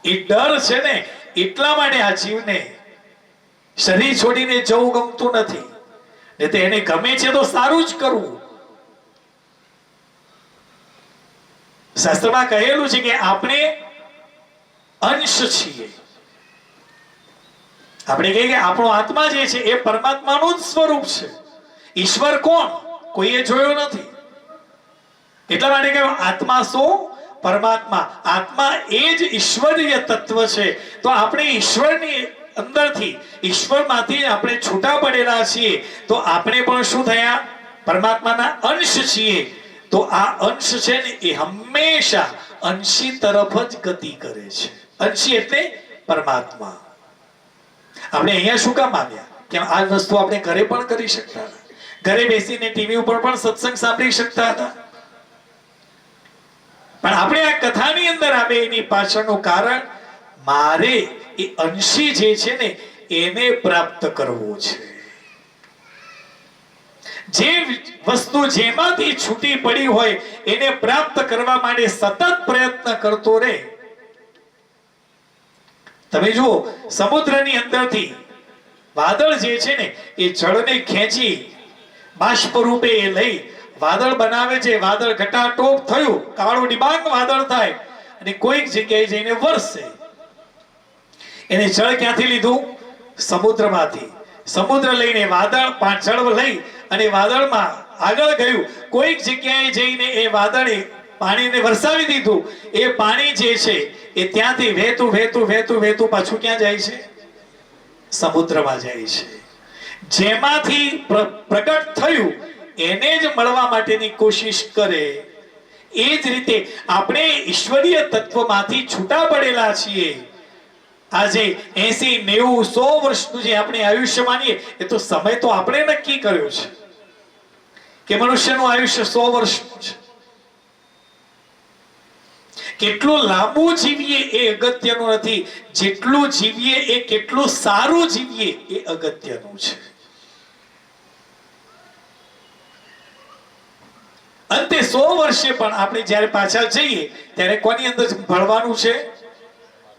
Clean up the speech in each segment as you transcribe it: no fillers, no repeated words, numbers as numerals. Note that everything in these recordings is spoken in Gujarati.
એ ડર છે ને એટલા માટે આ જીવને શરીર છોડીને જવું ગમતું નથી. ને તો એને ગમે છે તો સારું જ કરવું. શાસ્ત્રમાં કહેલું છે કે આપણે અંશ છીએ. આપણે કહીએ કે આપણો આત્મા જે છે એ પરમાત્માનું જ સ્વરૂપ છે. ઈશ્વર કોણ કોઈએ જોયો નથી. એટલા માટે કહ્યું આત્મા શું? પરમાત્મા. આત્મા એ જ ઈશ્વરીય તત્વ છે. તો આપણે ઈશ્વરની અંદરથી ઈશ્વરમાંથી આપણે છૂટા પડેલા છીએ. તો આપણે પણ શું થયા? પરમાત્માના અંશ છીએ. તો આ અંશ છે ને એ હંમેશા અંશી તરફ જ ગતિ કરે છે. અંશી એટલે પરમાત્મા. આપણે અહીંયા શું કામ આવ્યા? કે આ વસ્તુ આપણે ઘરે પણ કરી શકતા હતા. ઘરે બેસીને ટીવી ઉપર પણ સત્સંગ સાંભળી શકતા હતા. પણ આપણે આ કથાની અંદર આવે એની પાછળનું કારણ મારે એ અંશી જે છે ને એને પ્રાપ્ત કરવો છે. જે વસ્તુ જેમાંથી છૂટી પડી હોય એને પ્રાપ્ત કરવા માટે સતત પ્રયત્ન કરતો રહે. તમે જુઓ સમુદ્રની અંદરથી વાદળ જે છે ને એ જળને ખેંચી બાષ્પ રૂપે એ લઈ વાદળ બનાવે છે. વાદળ ઘટાટોપ થયું, કાળું ડિબાંગ વાદળ થાય અને કોઈક જગ્યાએ જઈને વરસે. એને જળ ક્યાંથી લીધું? સમુદ્રમાંથી. સમુદ્ર લઈને વાદળ જળ લઈ અને વાદળમાં આગળ ગયું. કોઈક જગ્યાએ જઈને એ વાદળે પાણીને વરસાવી દીધું. એ પાણી જે છે એ ત્યાંથી વહેતું વહેતું વહેતું વહેતું પાછું ક્યાં જાય છે? સમુદ્રમાં જાય છે. જેમાંથી પ્રગટ થયું એને જ મળવા માટેની કોશિશ કરે. એ જ રીતે આપણે ઈશ્વરીય તત્વમાંથી છૂટા પડેલા છીએ. આજે 80, 90, 100 વર્ષનું જે આપણે આયુષ્ય માનીએ એ તો સમય તો આપણે નક્કી કર્યો છે કે મનુષ્યનું આયુષ્ય 100 વર્ષનું છે. કેટલું લાંબુ જીવીએ એ અગત્યનું નથી, જેટલું જીવીએ એ કેટલું સારું જીવીએ એ અગત્યનું છે. અંતે 100 વર્ષે પણ આપણે જ્યારે પાછા જઈએ ત્યારે કોની અંદર ભળવાનું છે?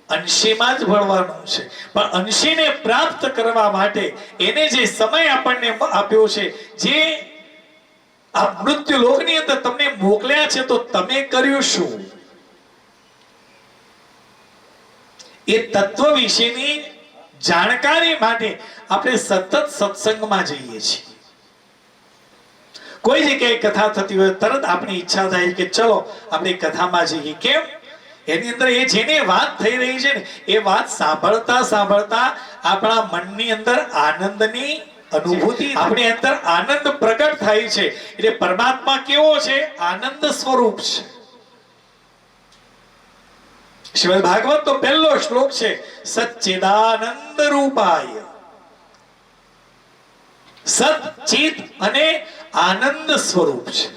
અંશીમાં જ ભળવાનું છે. પણ અંશીને પ્રાપ્ત કરવા માટે એને જે સમય આપણને આપ્યો છે, જે આ મૃત્યુ લોકની અંદર તમને મોકલ્યા છે, તો તમે કર્યું શું? એ તત્વ વિશેની જાણકારી માટે આપણે સતત સત્સંગમાં જઈએ છીએ. કોઈ જગ્યાએ કથા થતી હોય તરત આપણી ઈચ્છા થાય કે ચલો આપણે કથામાં જઈએ. કેમ? એની અંદર એ જેને વાત થઈ રહી છે ને એ વાત સાંભળતા સાંભળતા આપણા મનની અંદર આનંદની અનુભૂતિ, આપણી અંદર આનંદ પ્રગટ થાય છે. એટલે પરમાત્મા કેવો છે? આનંદ સ્વરૂપ છે. શ્રીમદ ભાગવત તો પહેલો શ્લોક છે, સચ્ચિદાનંદ રૂપાય. સચ્ચિત અને આનંદ સ્વરૂપ છે.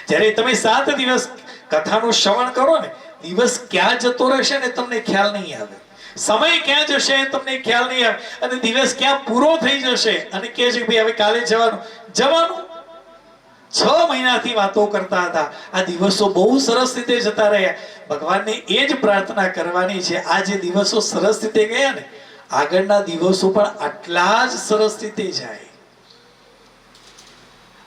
જ્યારે તમે 7 દિવસ કથાનું શ્રવણ કરો ને, દિવસ ક્યાં જતો રહેશે ને તમને ખ્યાલ નહીં આવે. સમય ક્યાં જશે તમને ખ્યાલ નહીં આવે. અને દિવસ ક્યાં પૂરો થઈ જશે અને કહે છે કે ભાઈ હવે કાલે જવાનું. 6 મહિનાથી વાતો કરતા હતા. આ દિવસો બહુ સરસ રીતે જતા રહ્યા. ભગવાનને એ જ પ્રાર્થના કરવાની છે, આ જે દિવસો સરસ રીતે ગયા ને આગળના દિવસો પણ આટલા જ સરસ રીતે જાય.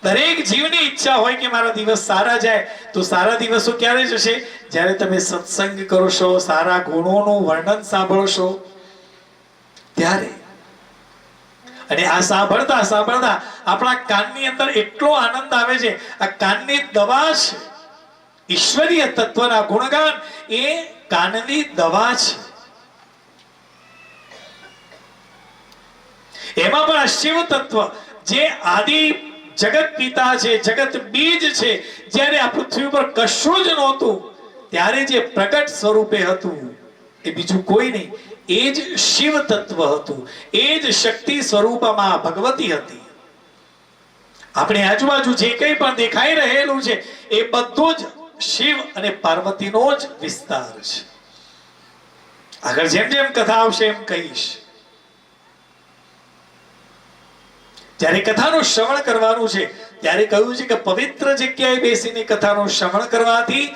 દરેક જીવની ઈચ્છા હોય કે મારા દિવસ સારા જાય. તો સારા દિવસો ક્યારે જશે? જ્યારે તમે સત્સંગ કરશો, સારા ગુણોનું વર્ણન સાંભળશો ત્યારે. અને આ સાંભળતા સાંભળતા આપણા કાનની અંદર એટલો આનંદ આવે છે. આ કાનની દવા છે. ઈશ્વરીય તત્વના ગુણગાન એ કાનની દવા છે. એમાં પણ આ શિવ તત્વ જે આદિ જગત પિતા છે, જગત બીજ છે, જ્યારે આ પૃથ્વી પર કશું જ નહોતું ત્યારે જે પ્રગટ સ્વરૂપે હતું એ બીજું કોઈ નહીં, એ જ શિવ તત્વ હતું. એ જ શક્તિ સ્વરૂપમાં ભગવતી હતી. આપણે આજુબાજુ જે કંઈ પણ દેખાઈ રહેલું છે એ બધું જ શિવ અને પાર્વતીનો જ વિસ્તાર છે. આગળ જેમ જેમ કથા આવશે એમ કહીશ. જ્યારે કથાનું શ્રવણ કરવાનું છે ત્યારે કહ્યું છે કે પવિત્ર જગ્યાએ બેસીને કથાનું શ્રવણ કરવાથી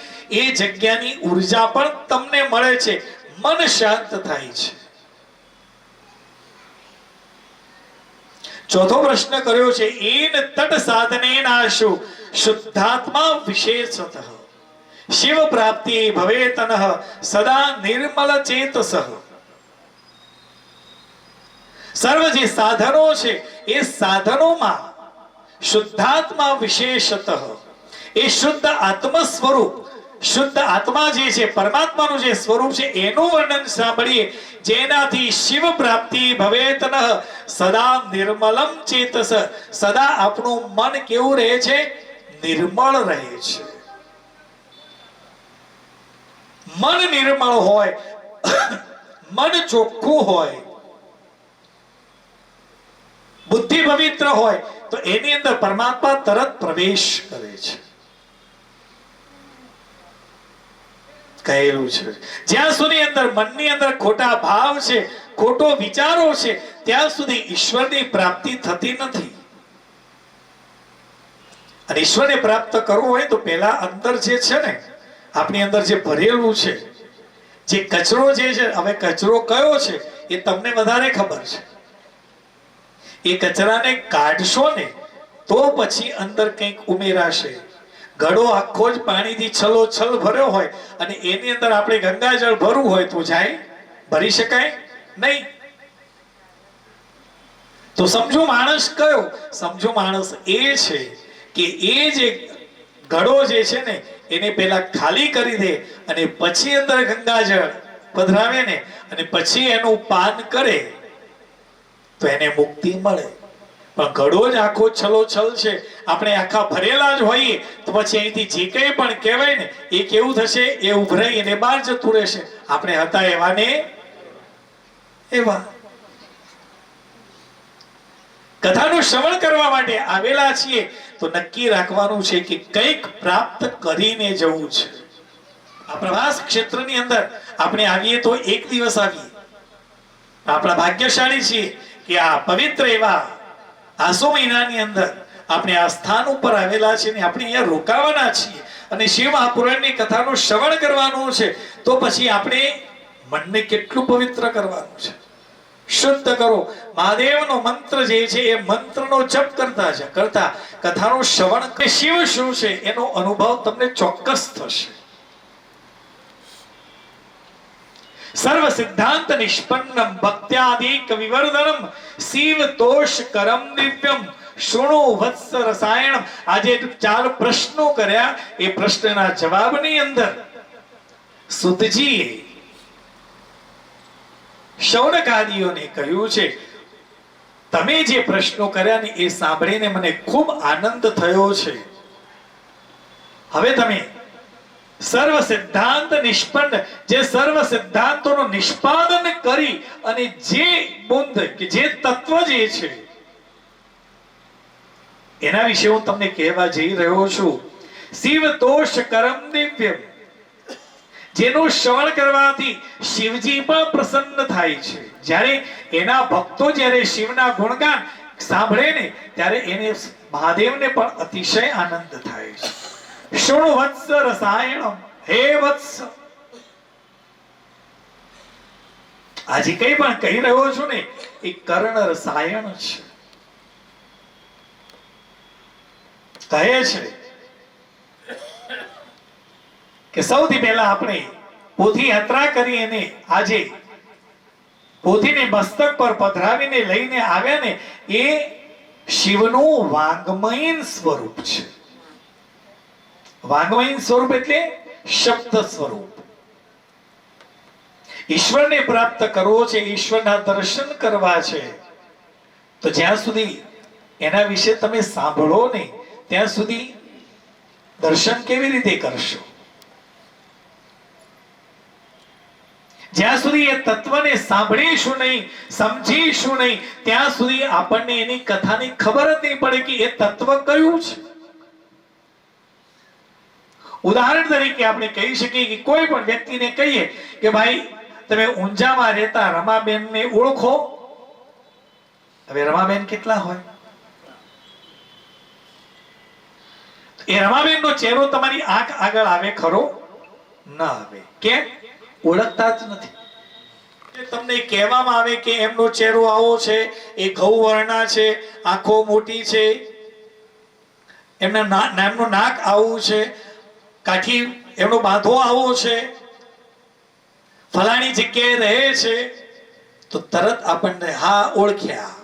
એ જગ્યાની ઉર્જા પણ તમને મળે છે, મન શાંત થાય છે. ચોથો પ્રશ્ન કર્યો છે એન તટ સાધનેનાશુ શુદ્ધાત્મા વિશેષતઃ શિવ પ્રાપ્તિ ભવેતનઃ સદા નિર્મલ ચેતસઃ. સર્વ જે સાધનો છે એ સાધનોમાં શુદ્ધાત્મા વિશેષતઃ એ શુદ્ધ આત્મ સ્વરૂપ, શુદ્ધ આત્મા જે છે પરમાત્માનું જે સ્વરૂપ છે એનું વર્ણન સાંભળીએ, જેનાથી શિવ પ્રાપ્તિ ભવેતનઃ સદા નિર્મલમ ચેતસ, સદા આપણું મન કેવું રહે છે? નિર્મળ રહે છે. મન નિર્મળ હોય, મન ચોખ્ખું હોય, બુદ્ધિ પવિત્ર હોય તો એની અંદર પરમાત્મા તરત પ્રવેશ કરે છે. કહેલું છે જ્યાં સુધી અંદર મનની અંદર ખોટા ભાવ છે, ખોટો વિચારો છે, ત્યાં સુધી ઈશ્વરની પ્રાપ્તિ થતી નથી. અને ઈશ્વરને પ્રાપ્ત કરવું હોય તો પહેલા અંદર જે છે ને આપણી અંદર જે ભરેલું છે, જે કચરો જે છે, હવે કચરો કયો છે એ તમને વધારે ખબર છે. એ કચરાને કાઢશો ને તો પછી અંદર કંઈક ઉમેરાશે. ઘડો આખો જ પાણીથી છલોછલ ભર્યો હોય અને એની અંદર આપણે ગંગાજળ ભરવું હોય તો જાય? ભરી શકાય નહીં. તો સમજો માણસ કયો? સમજો માણસ એ છે કે એ જે ઘડો જે છે ને એને પહેલા ખાલી કરી દે અને પછી અંદર ગંગાજળ પધરાવે ને અને પછી એનું પાન કરે તો એને મુક્તિ મળે. પણ ઘડો જ આખો છલોછલ છે, આપણે આખા ભરેલા જ હોઈએ તો પછી અહીંથી જે કંઈ પણ કહેવાય ને એ કેવું થશે? એ ઉભરાઈ અને બહાર જતું રહેશે. આપણે હતા એવા ને એવા. કથાનું શ્રવણ કરવા માટે આવેલા છીએ તો નક્કી રાખવાનું છે કે કંઈક પ્રાપ્ત કરીને જવું છે. આ પ્રવાસ ક્ષેત્રની અંદર આપણે આવીએ તો એક દિવસ આવીએ. આપણા ભાગ્યશાળી છીએ કે આ પવિત્ર એવા આસો મહિનાની અંદર આપણે આ સ્થાન ઉપર આવેલા છીએ ને આપણે અહીંયા રોકાવાના છીએ અને શિવ મહાપુરાણની કથાનું શ્રવણ કરવાનું છે. તો પછી આપણે મનને કેટલું પવિત્ર કરવાનું છે, શુદ્ધ કરો. મહાદેવનો મંત્ર જે છે એ મંત્રનો જપ કરતા કથાનું શ્રવણ કે શિવ શું છે એનો અનુભવ તમને ચોક્કસ થશે. સર્વ સિદ્ધાંત નિષ્પન્નમ ભક્ત્યાદિક વિવર્ધનમ શિવ તોષ કરમ દિવ્યમ શૃણુ વત્સ રસાયણમ. આજે 4 પ્રશ્નો કર્યા. એ પ્રશ્નના જવાબની અંદર સુતજીએ શૌનકાદિઓને કહ્યું છે તમે જે પ્રશ્નો કર્યા ને એ સાંભળીને મને ખૂબ આનંદ થયો છે. હવે તમે સર્વ સિદ્ધાંત નિષ્પન્ન, જે સર્વ સિદ્ધાંતોનું નિષ્પાદન કરી અને જે બુંદ કે જે તત્વ જે છે એના વિશે હું તમને કહેવા જઈ રહ્યો છું. શિવ તોષ કરમ દિવ્યમ, જેનું શ્રવણ કરવાથી શિવજી પણ પ્રસન્ન થાય છે. જ્યારે એના ભક્તો જ્યારે શિવના ગુણગાન સાંભળે ને ત્યારે એને મહાદેવને પણ અતિશય આનંદ થાય છે. શૃણુ વત્સ રસાયણમ, હે વત્સ, આજે કઈ પણ કહી રહ્યો છું ને એ કર્ણ રસાયણ છે. કહે છે કે સૌથી પહેલા આપણે પોથી યાત્રા કરી અને આજે પોથીને મસ્તક પર પધરાવીને લઈને આવ્યા ને એ શિવનું વાંગમયીન સ્વરૂપ છે. વાંગમયીન સ્વરૂપ એટલે શબ્દ સ્વરૂપ. ઈશ્વરને પ્રાપ્ત કરવો છે, ઈશ્વરના દર્શન કરવા છે, તો જ્યાં સુધી એના વિશે તમે સાંભળો ને ત્યાં સુધી દર્શન કેવી રીતે કરશો? જ્યાં સુધી એ તત્વને સાંભળીશું નહીં, સમજીશું નહીં, ત્યાં સુધી આપણને એની કથાની ખબર જ નહીં પડે કે એ તત્વ કયું છે. ઉદાહરણ તરીકે આપણે કહી શકીએ કે કોઈ પણ વ્યક્તિને કહીએ કે ભાઈ તમે ઊંઝામાં રહેતા રમાબેનને ઓળખો. હવે રમાબેન કેટલા હોય? એ રમાબેનનો ચહેરો તમારી આંખ આગળ આવે ખરો? ન આવે. કેમ? ઓળખતા જ નથી. તમને કહેવામાં આવે કે એમનો ચહેરો આવો છે, એ ગૌવર્ણા છે, આંખો મોટી છે, એમના નામનું નાક આવું છે, કાઠી એમનો બાંધો આવો છે, ફલાણી જગ્યાએ રહે છે, તો તરત આપણને હા ઓળખ્યા.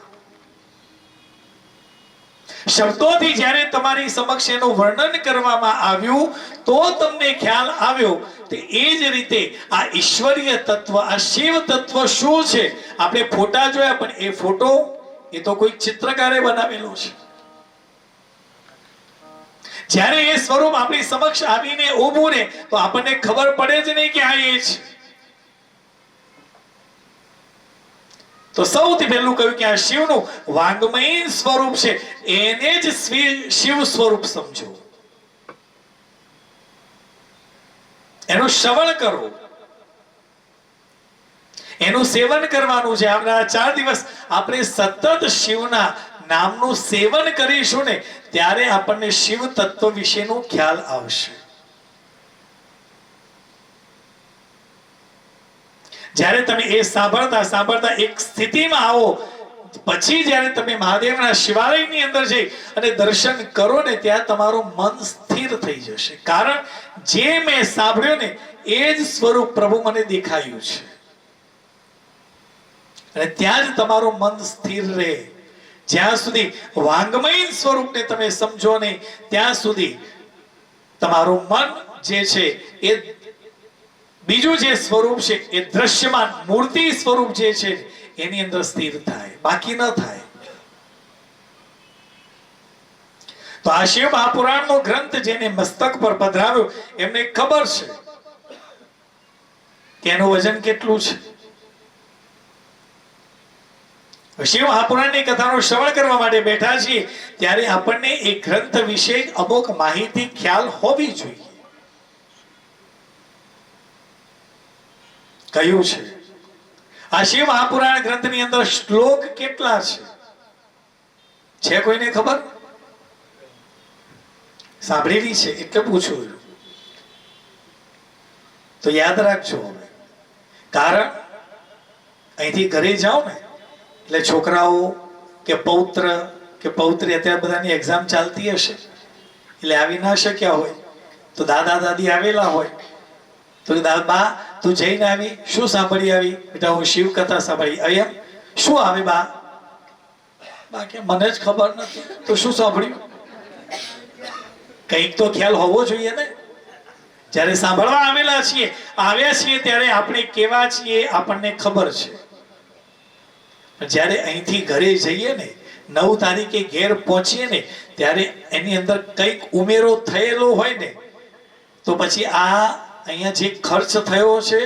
શબ્દોથી જ્યારે તમારી સમક્ષ એનું વર્ણન કરવામાં આવ્યું તો તમને ખ્યાલ આવ્યો. તો એ જ રીતે આ ઈશ્વરીય તત્વ, આ શિવ તત્વ શું છે? આપણે ફોટા જોયા, પણ એ ફોટો એ તો કોઈ ચિત્રકારે બનાવેલો છે. જ્યારે એ સ્વરૂપ આપણી સમક્ષ આવીને ઊભું રહે તો આપણને ખબર પડે જ નહીં કે આ એ છે. તો સૌથી પહેલું કહ્યું કે આ શિવનું વાંગમય સ્વરૂપ છે, એને જ શિવ સ્વરૂપ સમજો, એનું શ્રવણ કરો, એનું સેવન કરવાનું છે. આવનારા 4 દિવસ આપણે સતત શિવના નામનું સેવન કરીશું ને ત્યારે આપણને શિવ તત્વ વિશેનો ખ્યાલ આવશે. જ્યારે તમે એ સાંભળતા એક સ્થિતિમાં આવો, પછી જ્યારે તમે મહાદેવના શિવાલયની અંદર જઈ અને દર્શન કરો ને ત્યાં તમારું મન સ્થિર થઈ જશે. કારણ જે મેં સાંભળ્યું ને એ જ સ્વરૂપ પ્રભુ મને દેખાયું છે, અને ત્યાં જ તમારું મન સ્થિર રહે. જ્યાં સુધી વાંગમય સ્વરૂપને તમે સમજો નહીં ત્યાં સુધી તમારું મન જે છે એ બીજું જે સ્વરૂપ છે એ દ્રશ્યમાન મૂર્તિ સ્વરૂપ જે છે એની અંદર સ્થિર થાય, બાકી ન થાય. તો આ શિવ મહાપુરાણનો ગ્રંથ જેને મસ્તક પર પધરાવ્યો એમને ખબર છે કે એનું વજન કેટલું છે. શિવ મહાપુરાણની કથાનું શ્રવણ કરવા માટે બેઠા છીએ ત્યારે આપણને એ ગ્રંથ વિશે અમુક માહિતી ખ્યાલ હોવી જોઈએ. કયું છે આ શિવ મહાપુરાણ ગ્રંથની અંદર? શ્લોક કેટલા છે કોઈને ખબર? સાંભળેલી છે એટલે પૂછું, તો યાદ રાખજો. કારણ અહીંથી ઘરે જાઓ ને એટલે છોકરાઓ કે પૌત્ર કે પૌત્રી, અત્યારે બધાની એક્ઝામ ચાલતી હશે એટલે આવી ના શક્યા હોય, તો દાદા દાદી આવેલા હોય તો બા તું જઈને આવી, શું સાંભળી આવી? બેટા હું શિવ કથા સાંભળી. અહીંયા શું આવે બા? બાકી મને જ ખબર નથી. તો શું સાંભળ્યું? કંઈક તો ખ્યાલ હોવો જોઈએ ને. જ્યારે સાંભળવા આવ્યા છીએ ત્યારે આપણે કેવા છીએ આપણને ખબર છે. જ્યારે અહીંથી ઘરે જઈએ ને, 9 તારીખે ઘેર પહોંચીએ ને ત્યારે એની અંદર કંઈક ઉમેરો થયેલો હોય ને તો પછી આ અહીંયા જે ખર્ચ થયો છે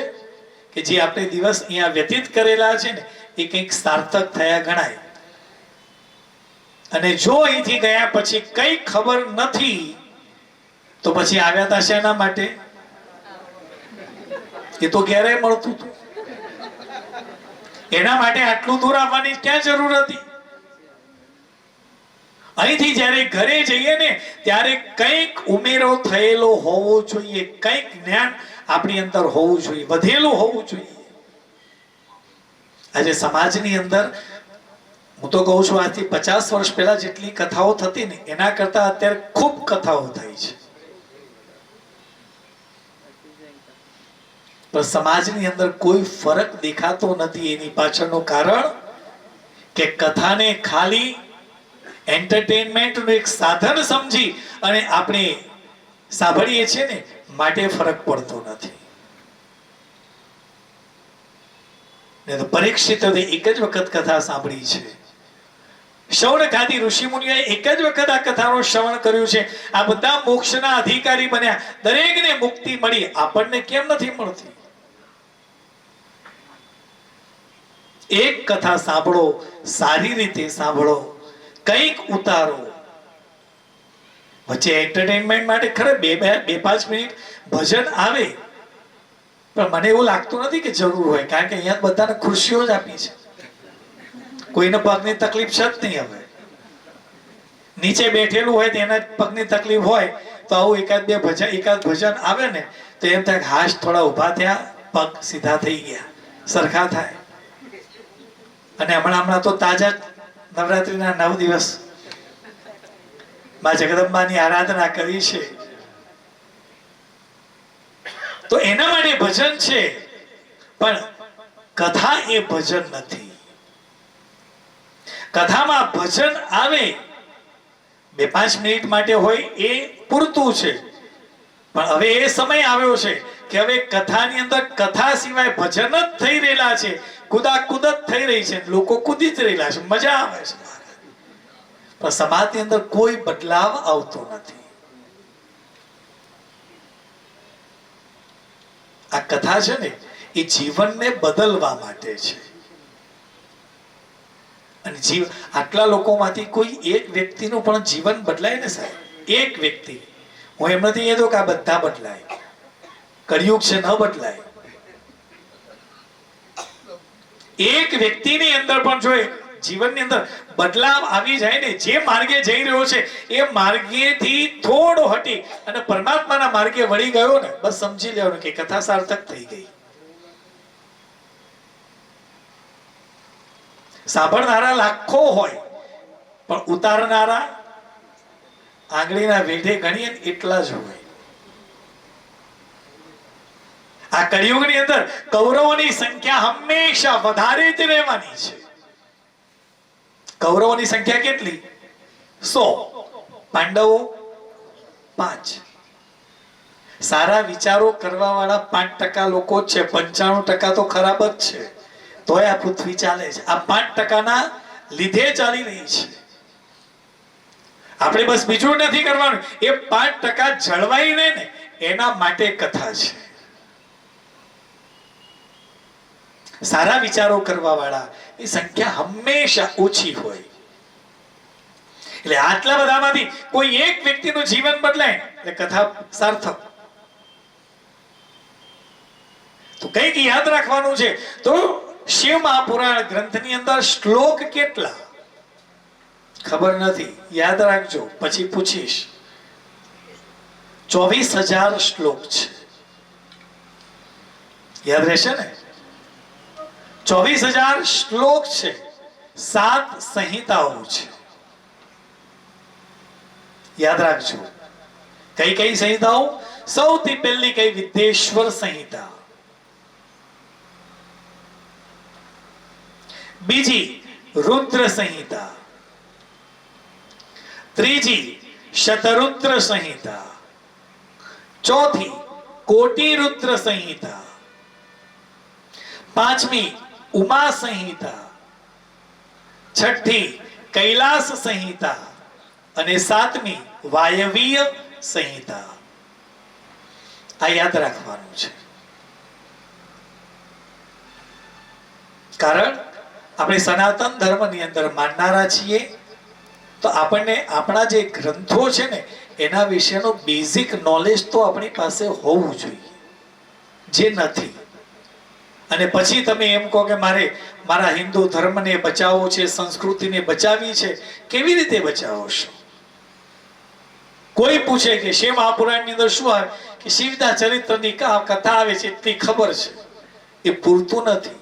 કે જે આપણે દિવસ અહીંયા વ્યતીત કરેલા છે ને એ કંઈક સાર્થક થયા ગણાય. અને જો અહીંથી ગયા પછી કંઈ ખબર નથી તો પછી આવ્યા હતા શેના માટે? એ તો ક્યારેય મળતું હતું. એના માટે આટલું દૂર આવવાની ક્યાં જરૂર હતી? અહીંથી જ્યારે ઘરે જઈએ ને ત્યારે કંઈક ઉમેરો થયેલો હોવો જોઈએ, કંઈક જ્ઞાન આપણી અંદર હોવું જોઈએ, વધેલું હોવું જોઈએ. આજે સમાજની અંદર હું તો કહું છું આજથી 50 વર્ષ પહેલા જેટલી કથાઓ થતી ને એના કરતા અત્યારે ખૂબ કથાઓ થાય છે. પણ સમાજની અંદર કોઈ ફરક દેખાતો નથી. એની પાછળનું કારણ કે કથાને ખાલી એન્ટરટેનમેન્ટનું એક સાધન સમજી અને આપણે સાંભળીએ છીએ ને માટે ફરક પડતો નથી. પરીક્ષિત એક જ વખત કથા સાંભળી છે. શૌનકાદિ ઋષિ મુનિઓએ એક જ વખત આ કથાનું શ્રવણ કર્યું છે. આ બધા મોક્ષના અધિકારી બન્યા, દરેકને મુક્તિ મળી. આપણને કેમ નથી મળતી? એક કથા સાંભળો, સારી રીતે સાંભળો, કંઈક ઉતારો. વચ્ચે એન્ટરટેનમેન્ટ માટે ખરે 2-5 મિનિટ ભજન આવે, પણ મને એવું લાગતું નથી કે જરૂર હોય. કારણ કે અહીંયા બધાને ખુરશીઓ જ આપી છે, કોઈને પગની તકલીફ છે જ નહીં. હવે નીચે બેઠેલું હોય તેના પગની તકલીફ હોય તો આવું એકાદ ભજન આવે ને તો એમ થાય હાશ થોડા ઊભા થયા, પગ સીધા થઈ ગયા, સરખા થાય. અને હમણાં તો તાજા નવરાત્રીના 9 દિવસ માં જગદંબાની આરાધના કરી છે, તો એના માટે ભજન છે. પણ કથા એ ભજન નથી. કથામાં ભજન આવે 2-5 મિનિટ માટે હોય એ પૂરતું છે. પણ હવે એ સમય આવ્યો છે કે હવે કથાની અંદર કથા સિવાય ભજન જ થઈ રહેલા છે, કુદાકુદ જ થઈ રહી છે, લોકો કૂદી જ રહેલા છે, મજા આવે છે, પણ સમાજની અંદર કોઈ બદલાવ આવતો નથી. આ કથા છે ને એ જીવનને બદલવા માટે છે. અને આટલા લોકોમાંથી કોઈ એક વ્યક્તિનું પણ જીવન બદલાય ને સાહેબ, એક વ્યક્તિ. હું એમ નથી કહેતો કે આ બધા બદલાય, કળિયુગ છે, ન બદલાય. એક વ્યક્તિની અંદર પણ જો જીવનની અંદર બદલાવ આવી જાય ને, જે માર્ગે જઈ રહ્યો છે એ માર્ગેથી થોડો હટી અને પરમાત્માના માર્ગે વળી ગયો ને, બસ સમજી લેવાનું કે કથા સાર્થક થઈ ગઈ. સાંભળનારા લાખો હોય પણ ઉતારનારા આંગળીના વેઢે ગણીએ એટલા જ હોય. આ કળિયુગની અંદર કૌરવોની સંખ્યા હંમેશા વધારે જ રહેવાની છે. કૌરવોની સંખ્યા કેટલી? 100, પાંડવો 5. સારા વિચારો કરવા વાળા 5% લોકો છે, 95% તો ખરાબ જ છે. તોય આ પૃથ્વી ચાલે છે. આ 5%ના લીધે ચાલી રહી છે. આપણે બસ બીજું નથી કરવાનું, એ 5% જળવાઈ રહે ને એના માટે કથા છે. સારા વિચારો કરવા વાળા એ સંખ્યા હંમેશા ઓછી હોય. એટલે આટલા બધામાંથી કોઈ એક વ્યક્તિનું જીવન બદલાય એટલે કથા સાર્થક. તો કંઈક યાદ રાખવાનું છે. તો શિવ મહાપુરાણ ગ્રંથની અંદર શ્લોક કેટલા ખબર નથી, યાદ રાખજો, પછી પૂછીશ. 24,000 શ્લોક છે, યાદ રહેશે ને? 24,000 શ્લોક છે, 7 સંહિતાઓ છે, યાદ રાખજો. કઈ કઈ સંહિતાઓ? સૌથી પહેલી કઈ? વિદ્યેશ્વર સંહિતા. બીજી રુદ્ર સંહિતા. ત્રીજી શતરુદ્ર સંહિતા. ચોથી કોટી રુદ્ર સંહિતા. પાંચમી ઉમા સંહિતા. છઠ્ઠી કૈલાસ સંહિતા અને સાતમી વાયવીય સંહિતા. આ યાદ રાખવાનું છે. કારણ આપણે સનાતન ધર્મની અંદર માનનારા છીએ, તો આપણને આપણા જે ગ્રંથો છે ને એના વિશેનો બેઝિક નોલેજ તો આપણી પાસે હોવું જોઈએ, જે નથી. અને પછી તમે એમ કહો કે મારે મારા હિન્દુ ધર્મને બચાવવો છે, સંસ્કૃતિને બચાવવી છે. કેવી રીતે બચાવશો? કોઈ પૂછે કે શિવ મહાપુરાણની અંદર શું આવે, કે શિવના ચરિત્રની કથા આવે છે એટલી ખબર છે, એ પૂરતું નથી.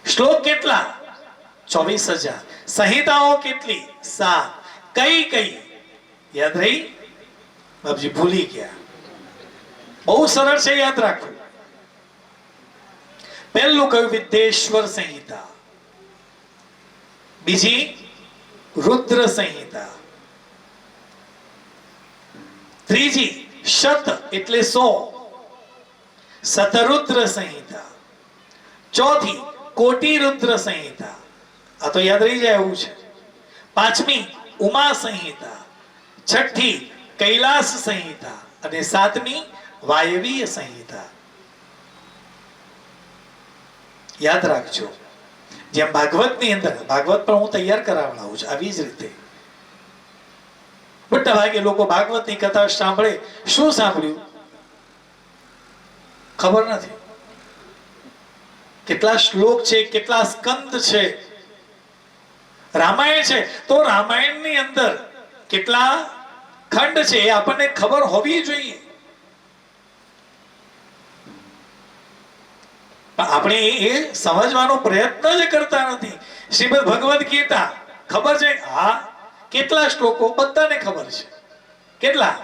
શ્લોક કેટલા? 24,000. સંહિતાઓ કેટલી? 7. કઈ કઈ યાદ રહી? બાપજી ભૂલી ગયા. બહુ સરળ છે, યાદ રાખવું. પહેલું કયું? વિદ્યેશ્વર સંહિતા. બીજી રુદ્ર સંહિતા. ત્રીજી શત એટલે 100, શતરુદ્ર સંહિતા. ચોથી કોટી રુદ્ર સંહિતા. આ તો યાદ રહી જાય એવું છે. પાંચમી ઉમા સંહિતા. છઠ્ઠી કૈલાસ સંહિતા અને સાતમી વાયવીય સંહિતા. યાદ રાખજો. જેમ ભાગવતની અંદર, ભાગવત પણ હું તૈયાર કરાવડાવું છું આવી જ રીતે. મોટા ભાગે લોકો ભાગવતની કથા સાંભળે, શું સાંભળ્યું ખબર નથી. કેટલા શ્લોક છે, કેટલા સ્કંદ છે, રામાયણ છે તો રામાયણની અંદર કેટલા ખંડ છે એ આપણને ખબર હોવી જોઈએ. આપણે એ સમજવાનો પ્રયત્ન જ કરતા નથી. શ્રીમદ ભગવદ ગીતા ખબર છે? હા. કેટલા શ્લોકો? બધાને ખબર છે. કેટલા?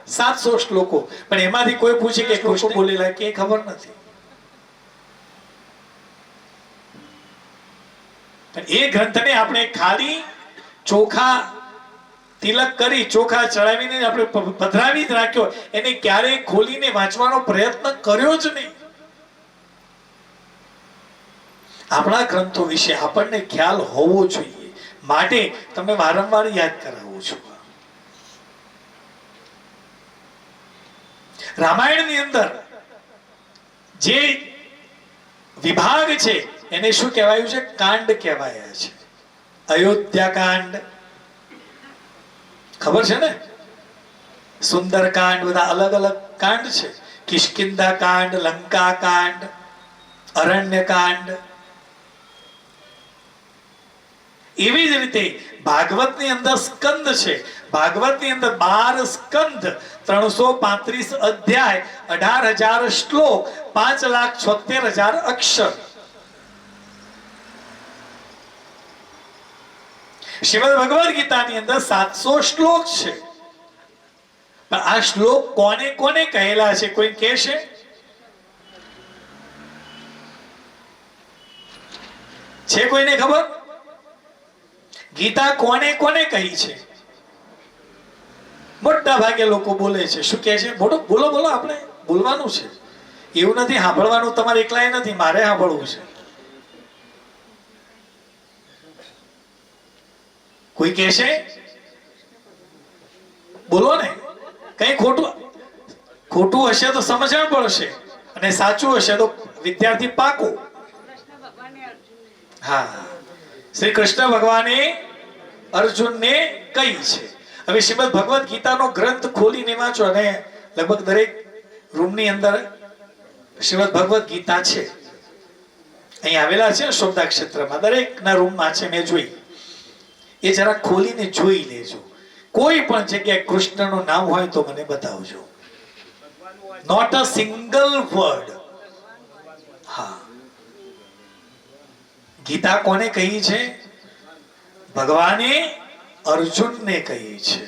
700 શ્લોકો. પણ એમાંથી કોઈ પૂછે કે શ્લોકો બોલેલા કે ખબર નથી. એ ગ્રંથને આપણે ખાલી ચોખા તિલક કરી, ચોખા ચડાવીને આપણે પધરાવી જ રાખ્યો, એને ક્યારેય ખોલીને વાંચવાનો પ્રયત્ન કર્યો જ નહીં. આપણા ગ્રંથો વિશે આપણને ખ્યાલ હોવો જોઈએ, માટે તમને વારંવાર યાદ કરાવું છું. રામાયણની અંદર જે વિભાગ છે એને શું કહેવાયું છે? કાંડ કહેવાયા છે. અયોધ્યા કાંડ ખબર છે ને? સુંદર કાંડ, બધા અલગ અલગ કાંડ છે. કિષ્કિંધા કાંડ, લંકા કાંડ, અરણ્ય કાંડ. એવી જ રીતે ભાગવતની અંદર સ્કંદ છે. ભાગવતની અંદર 12 સ્કંદ, 335 અધ્યાય, 18,000 શ્લોક, 5,76,000 અક્ષર. શ્રીમદ ભગવદ ગીતાની અંદર 700 શ્લોક છે. પણ આ શ્લોક કોને કોને કહેલા છે? કોઈ કહેશે? છે કોઈને ખબર? ગીતા કોને કોને કહી છે? મોટા ભાગે લોકો બોલે છે. શું કહે છે? બોલો બોલો બોલો, આપણે બોલવાનું છે. એવું નથી સાંભળવાનું, તમારે એકલાય નથી, મારે સાંભળવું છે. કોઈ કહેશે? બોલો ને. કઈ ખોટું હશે તો સમજણ પડશે, અને સાચું હશે તો વિદ્યાર્થી પાકો. હા, શ્રી કૃષ્ણ ભગવાને અર્જુનને કહી છે. હવે શ્રીમદ ભગવદ ગીતાનો ગ્રંથ ખોલીને વાંચો, અને લગભગ દરેક રૂમની અંદર શ્રીમદ ભગવદ ગીતા છે. અહીં આવેલા છે શોભદા ક્ષેત્રમાં, દરેકના રૂમમાં છે, મેં જોઈ. એ જરા ખોલીને જોઈ લેજો. કોઈ પણ જગ્યાએ કૃષ્ણનું નામ હોય તો મને બતાવજો. Not a single word. હા, ગીતા કોને કહી છે? ભગવાને અર્જુનને કહી છે.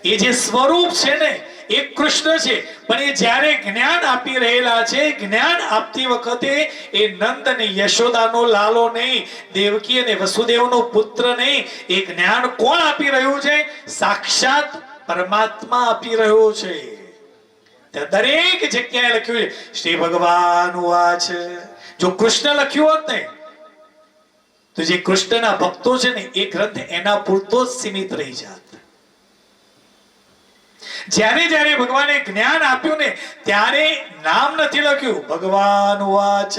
એ જે સ્વરૂપ છે ને એ કૃષ્ણ છે, પણ એ જ્યારે જ્ઞાન આપી રહેલા છે, જ્ઞાન આપતી વખતે એ નંદ અને યશોદાનો લાલો નહીં, દેવકી અને વસુદેવનો પુત્ર નહીં. એ જ્ઞાન કોણ આપી રહ્યું છે? સાક્ષાત પરમાત્મા આપી રહ્યો છે. દરેક જગ્યાએ લખ્યું છે શ્રી ભગવાન વાચ. જો કૃષ્ણ લખ્યું હોત ને તો જે કૃષ્ણના ભક્તો છે ને એ ગ્રંથ એના પૂરતો જ સીમિત રહી જાત. જ્યારે જ્યારે ભગવાને જ્ઞાન આપ્યું ને ત્યારે નામ નથી લખ્યું, ભગવાન વાચ.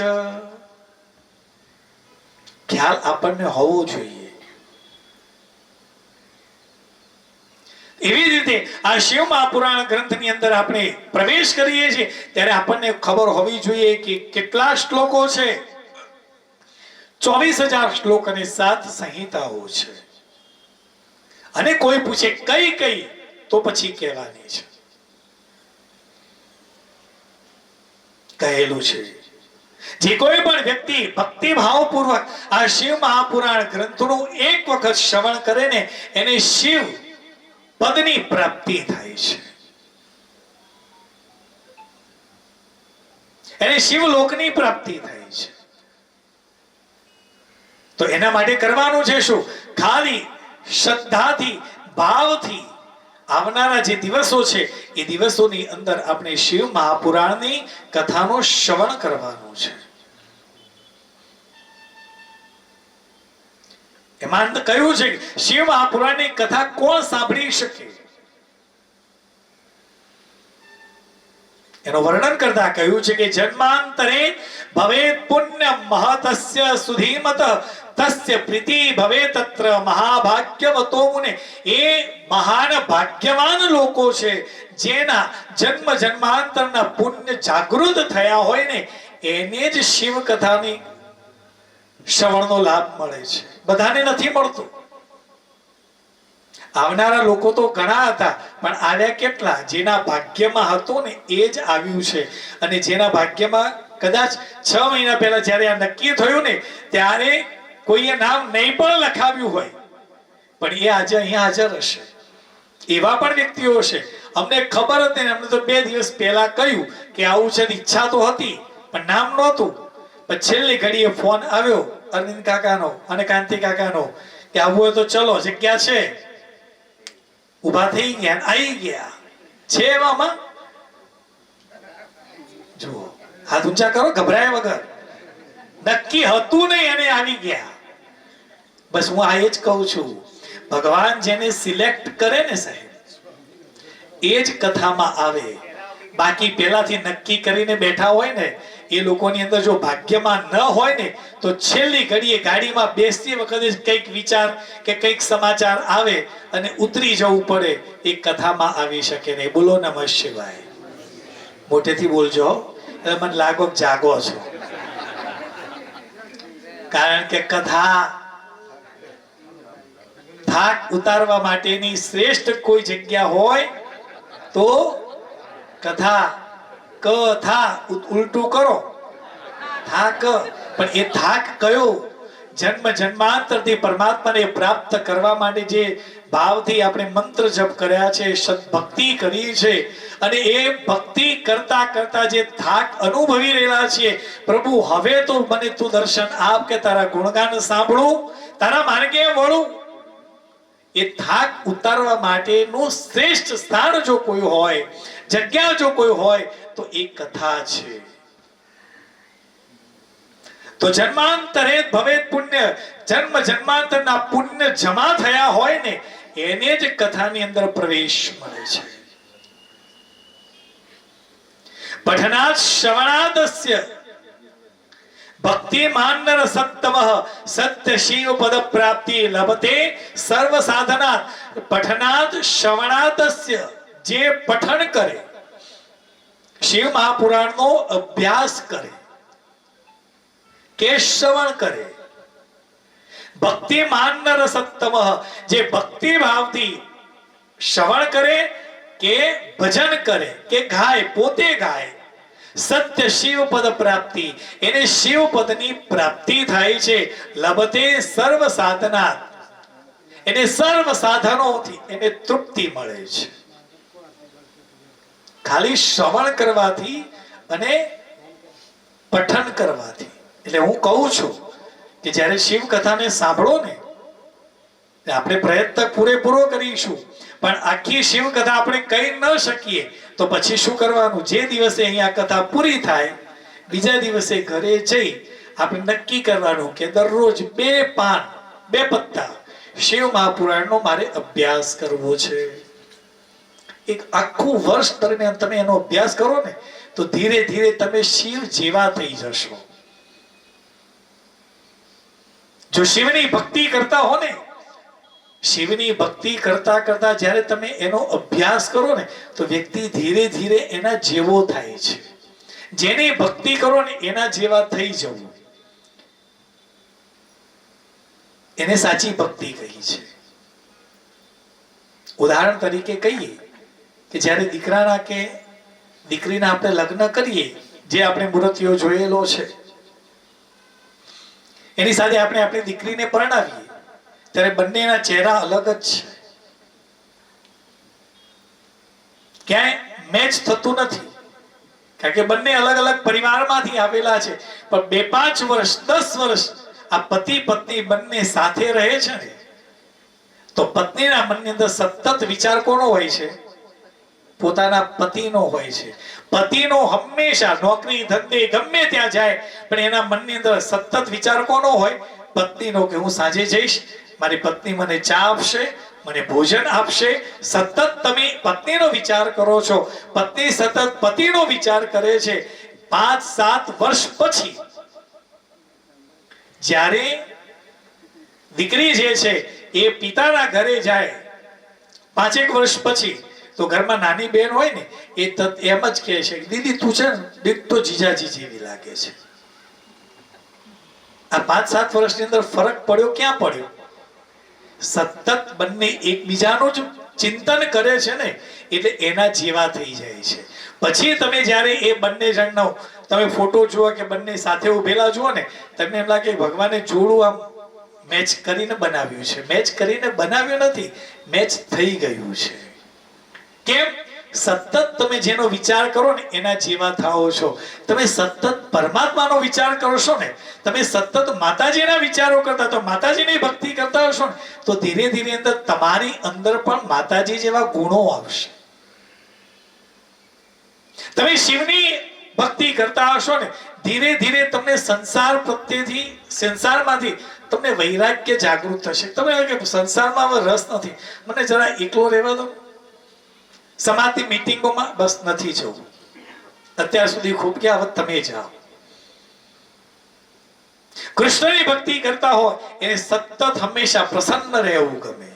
ખ્યાલ આપણને હોવો જોઈએ. એવી રીતે આ શિવ મહાપુરાણ ગ્રંથની અંદર આપણે પ્રવેશ કરીએ છીએ ત્યારે આપણને ખબર હોવી જોઈએ કે કેટલા શ્લોકો છે. 24,000 શ્લોક અને 7 સંહિતાઓ છે. અને કોઈ પૂછે કઈ કઈ, તો પછી કહેવાની છે. કહેલું છે જે કોઈ પણ વ્યક્તિ ભક્તિભાવપૂર્વક આ શિવ મહાપુરાણ ગ્રંથનું એક વખત શ્રવણ કરે ને એને શિવ પદની પ્રાપ્તિ થાય છે. એને શિવલોકની પ્રાપ્તિ થાય છે. તો એના માટે કરવાનું છે શું? ખાલી શ્રદ્ધાથી, ભાવથી આવનારા જે દિવસો છે એ દિવસોની અંદર આપણે શિવ મહાપુરાણની કથાનો શ્રવણ કરવાનું છે. એમાં કહ્યું છે કે શિવ મહાપુરાણની કથા કોણ સાંભળી શકે? એનું વર્ણન કરતા કહ્યું છે કે જન્માંતરે ભવેત પુણ્ય મહતસ્ય સુધીમત તસ્ય પ્રીતિ ભવે તત્ર મહાભાગ્યવતો મુને. એ મહાન ભાગ્યવાન લોકો છે જેના જન્મ જન્માંતરના પુણ્ય જાગૃત થયા હોય ને એને જ શિવ કથાની શ્રવણનો લાભ મળે છે. બધાને નથી મળતું. આવનારા લોકો તો ઘણા હતા, પણ આવ્યા કેટલા? જેના ભાગ્યમાં હતું ને એ જ આવ્યું છે. અને જેના ભાગ્યમાં કદાચ 6 મહિના પહેલા જ્યારે આ નક્કી થયું ને, ત્યારે કોઈએ નામ નહીં પણ લખાવ્યું હોય, પણ એ આજે અહીંયા હાજર હશે. એવા પણ વ્યક્તિઓ છે. અમને ખબર હતી ને, અમને તો 2 દિવસ પહેલા કહ્યું કે આવું છે. ઈચ્છા તો હતી પણ નામ નહોતું. પણ છેલ્લી ઘડીએ ફોન આવ્યો અરવિંદ કાકાનો અને કાંતિ કાકાનો કે આવું હોય તો ચલો, જગ્યા છે. ઉભા થઈ ગયા, આવી ગયા છે. એવામાં જુઓ, હાથ ઊંચા કરો, ગભરાય વગર. નક્કી હતું નહીં અને આવી ગયા. બસ હું આ જ કહું છું, ભગવાન જેને સિલેક્ટ કરે ને સાહેબ, એ જ કથામાં આવે. બાકી પેલાથી નક્કી કરીને બેઠા હોય ને, એ લોકોની અંદર જો ભાગ્યમાં ન હોય ને, તો છેલ્લી ઘડીએ ગાડીમાં બેસતી વખતે કંઈક વિચાર કે કંઈક સમાચાર આવે અને ઉતરી જવું પડે, એ કથામાં આવી શકે નહીં. બોલો નમઃ શિવાય. મોટેથી બોલજો, એટલે મને લાગો જાગો છો. કારણ કે કથા થાક ઉતારવા માટેની શ્રેષ્ઠ કોઈ જગ્યા હોય તો કથા. કથા ઉલટું કરો, થાક. પણ એ થાક કયો? જન્મ જન્માંતરથી પરમાત્માને પ્રાપ્ત કરવા માટે જે ભાવથી આપણે મંત્ર જપ કર્યા છે, સદભક્તિ કરી છે, અને એ ભક્તિ કરતા કરતા જે થાક અનુભવી રહેલા છીએ, પ્રભુ હવે તો મને તું દર્શન આપ કે તારા ગુણગાન સાંભળું, તારા માર્ગે વળું. એ થાક ઉતારવા માટેનું શ્રેષ્ઠ સ્થાન જો કોઈ હોય, જગ્યા જો કોઈ હોય, તો એ કથા છે. તો જન્માંતરે ભવેત પુણ્ય, જન્મ જન્માંતરના પુણ્ય જમા થયા હોય ને, એને જ કથાની અંદર પ્રવેશ મળે છે. પઠનાત શ્રવણાદસ્ય ભક્તિ માનર સત્તમઃ સત્ય શિવ પદ પ્રાપ્તિ લભતે સર્વ સાધનાત. પઠનાત શ્રવણાદસ્ય, જે પઠન કરે, શિવ મહાપુરાણનો અભ્યાસ કરે કે શ્રવણ કરે, ભક્તિ માનર સત્તમઃ, જે ભક્તિ ભાવથી શ્રવણ કરે કે ભજન કરે કે ગાય, પોતે ગાય, સત્ય શિવ પદ પ્રાપ્તિ, એને શિવ પદની પ્રાપ્તિ થાય છે. લભતે સર્વ સાધનાત, એને સર્વ સાધનોથી એને તૃપ્તિ મળે છે. ખાલી શ્રવણ કરવાથી અને પઠન કરવાથી. એટલે હું કહું છું કે જ્યારે શિવ કથાને સાંભળો ને, આપણે પ્રયત્ન પૂરેપૂરો કરીશું, પણ આખી શિવ કથા આપણે કહી ન શકીએ તો પછી શું કરવાનું? જે દિવસે અહીંયા કથા પૂરી થાય, બીજા દિવસે ઘરે જઈ આપણે નક્કી કરવાનું કે દરરોજ 2 પાન 2 પત્તા શિવ મહાપુરાણનો મારે અભ્યાસ કરવો છે. એક આખું વર્ષ દરમિયાન તમે એનો અભ્યાસ કરો ને, તો ધીરે ધીરે તમે શિવ જેવા થઈ જશો. જો શિવની ભક્તિ કરતા હો ને, શિવની ભક્તિ કરતા કરતા જ્યારે તમે એનો અભ્યાસ કરો ને, તો વ્યક્તિ ધીરે ધીરે એના જેવો થાય છે. જેની ભક્તિ કરો ને એના જેવા થઈ જવું, એને સાચી ભક્તિ કહી છે. ઉદાહરણ તરીકે કહીએ કે જ્યારે દીકરાના કે દીકરીના આપણે લગ્ન કરીએ, જે આપણે મૂર્તિઓ જોયેલો છે, એની સાથે આપણે આપણી દીકરીને પરણાવીએ, ત્યારે બંનેના ચહેરા અલગ જ છે. ક્યાંય મેચ થતું નથી, કારણ કે બંને અલગ અલગ પરિવારમાંથી આવેલા છે. પણ 2-5 વર્ષ 10 વર્ષ આ પતિ પત્ની બંને સાથે રહે છે ને, તો પત્નીના મનની અંદર સતત વિચાર કોનો હોય છે? પોતાના પતિનો હોય છે. પતિનો હંમેશા નોકરી ધંધે ગમે ત્યાં જાય, પણ એના મનની અંદર સતત વિચાર કોનો હોય? પત્નીનો, કે હું સાંજે જઈશ, મારી પત્ની મને ચા આપશે, મને ભોજન આપશે. સતત તમે પત્નીનો વિચાર કરો છો, પત્ની સતત પતિનો વિચાર કરે છે. 5-7 વર્ષ પછી જ્યારે દીકરી જે છે એ પિતાના ઘરે જાય, 5-1 વર્ષ પછી, તો ઘરમાં નાની બેન હોય ને, એ એમ જ કહે છે, દીદી તું છે ને દીક તો જીજાજી જેવી લાગે છે. આ 5-7 વર્ષની અંદર ફરક પડ્યો ક્યાં પડ્યો? સતત બંને એકબીજાનું જ ચિંતન કરે છે ને, એટલે એના જેવા થઈ જાય છે. પછી તમે જ્યારે એ બંને જણનો તમે ફોટો જુઓ કે બંને સાથે ઉભેલા જુઓ ને, તમને એમ લાગે ભગવાને જોડું આમ મેચ કરીને બનાવ્યું છે. મેચ કરીને બનાવ્યું નથી, મેચ થઈ ગયું છે. કેમ? સતત તમે જેનો વિચાર કરો ને એના જેવા થાઓ છો. તમે સતત પરમાત્માનો વિચાર કરશો ને, તમે સતત માતાજીના વિચારો કરતા, તો માતાજીની ભક્તિ કરતા હશો ને, તો ધીરે ધીરે અંદર તમારી અંદર પણ માતાજી જેવા ગુણો આવશે. તમે શિવની ભક્તિ કરતા હશો ને, ધીરે ધીરે તમને સંસાર પ્રત્યેથી, સંસારમાંથી તમને વૈરાગ્ય જાગૃત થશે. તમે સંસારમાં હવે રસ નથી, મને જરા એકલો રહેવા દો, સમાધિ મીટિંગોમાં બસ નથી જવું, અત્યાર સુધી ખૂબ ગયા, હવે તમે જાઓ. કૃષ્ણની ભક્તિ કરતા હોય એને સતત હંમેશા પ્રસન્ન રહેવું ગમે.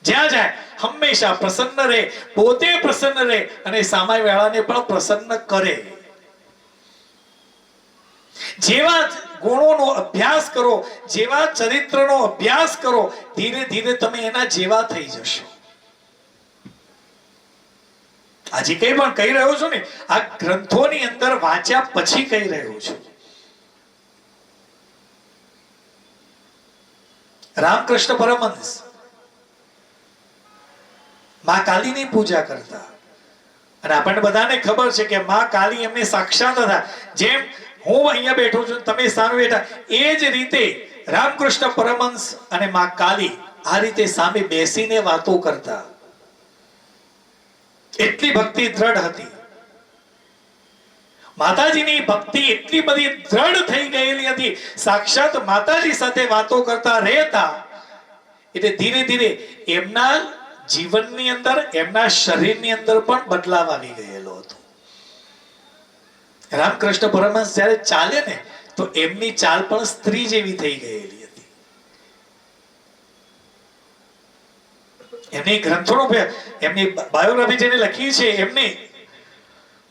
જ્યાં જાય હંમેશા પ્રસન્ન રહે, પોતે પ્રસન્ન રહે અને સામેવાળાને પણ પ્રસન્ન કરે. જેવા ગુણોનો અભ્યાસ કરો, જેવા ચરિત્રનો અભ્યાસ કરો, ધીરે ધીરે તમે એના જેવા થઈ જશો. આજે કઈ પણ કહી રહ્યો છું ને, આ ગ્રંથોની અંદર વાંચ્યા પછી કહી રહ્યો છું. રામકૃષ્ણ પરમહંસ માં કાલીની પૂજા કરતા, અને આપણને બધાને ખબર છે કે માં કાલી એમને સાક્ષાત હતા. જેમ હું અહીંયા બેઠો છું, તમે સામે બેઠા, એ જ રીતે રામકૃષ્ણ પરમહંસ અને માં કાલી આ રીતે સામે બેસીને વાતો કરતા. એટલી ભક્તિ દ્રઢ હતી. માતાજીની ભક્તિ એટલી બધી દ્રઢ થઈ ગયેલી હતી, સાક્ષાત માતાજી સાથે વાતો કરતા રહેતા. એટલે ધીરે ધીરે એમના જીવનની અંદર, એમના શરીરની અંદર પણ બદલાવ આવી ગયેલો હતો. રામકૃષ્ણ પરમહંસ જ્યારે ચાલે ને, તો એમની ચાલ પણ સ્ત્રી જેવી થઈ ગયેલી હતી. એમની ગ્રંથોનો, એમની બાયોગ્રાફી જેને લખી છે, એમને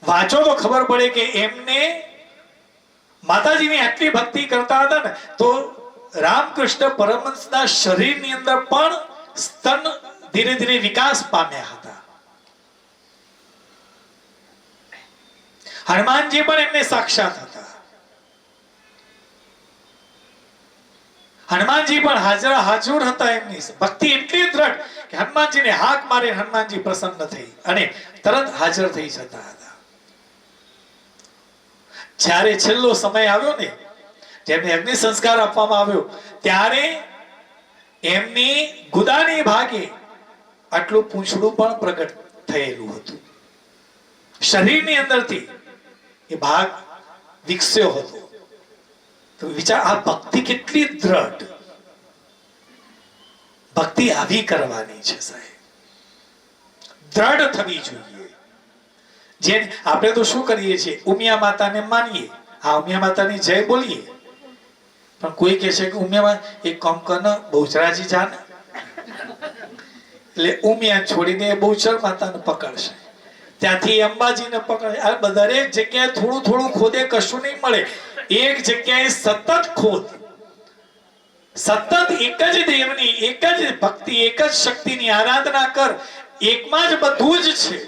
વાંચો તો ખબર પડે કે એમને માતાજીની આટલી ભક્તિ કરતા હતા ને, તો રામકૃષ્ણ પરમહંસના શરીરની અંદર પણ સ્તન ધીરે ધીરે વિકાસ પામ્યા હતા. હનુમાનજી પણ એમને સાક્ષાત હતા. હનુમાનજી પણ હાજર હતા. એમની ભક્તિ એટલી દ્રઢ કે હનુમાનજીને હાક મારે, હનુમાનજી પ્રસન્ન થઈ અને તરત હાજર થઈ જતા હતા. જ્યારે છેલ્લો સમય આવ્યો ને, જેમને અગ્નિ સંસ્કાર આપવામાં આવ્યો, ત્યારે એમની ગુદાની ભાગે આટલું પૂંછડું પણ પ્રગટ થયેલું હતું. શરીરની અંદરથી એ ભાગ વિકસ્યો હતો. તો વિચાર, આ ભક્તિ કેટલી દ્રઢ. ભક્તિ આવી કરવાની છે સાહેબ, દ્રઢ થવી જોઈએ. જેમ આપણે તો શું કરીએ છીએ, ઉમિયા માતાને માનીએ, હા ઉમિયા માતાની જય બોલીએ, પણ કોઈ કહે છે કે ઉમિયા એક કામ કર, બહુચરાજી જાને, એટલે ઉમિયા છોડીને બહુચર માતાને પકડશે, ત્યાંથી અંબાજીને પકડશે. આ દરેક જગ્યાએ થોડું થોડું ખોદે, કશું નહીં મળે. એક જગ્યાએ સતત ખોદ, સતત એક જ દેવની, એક જ ભક્તિ, એક જ શક્તિની આરાધના કર. એકમાં જ બધું જ છે.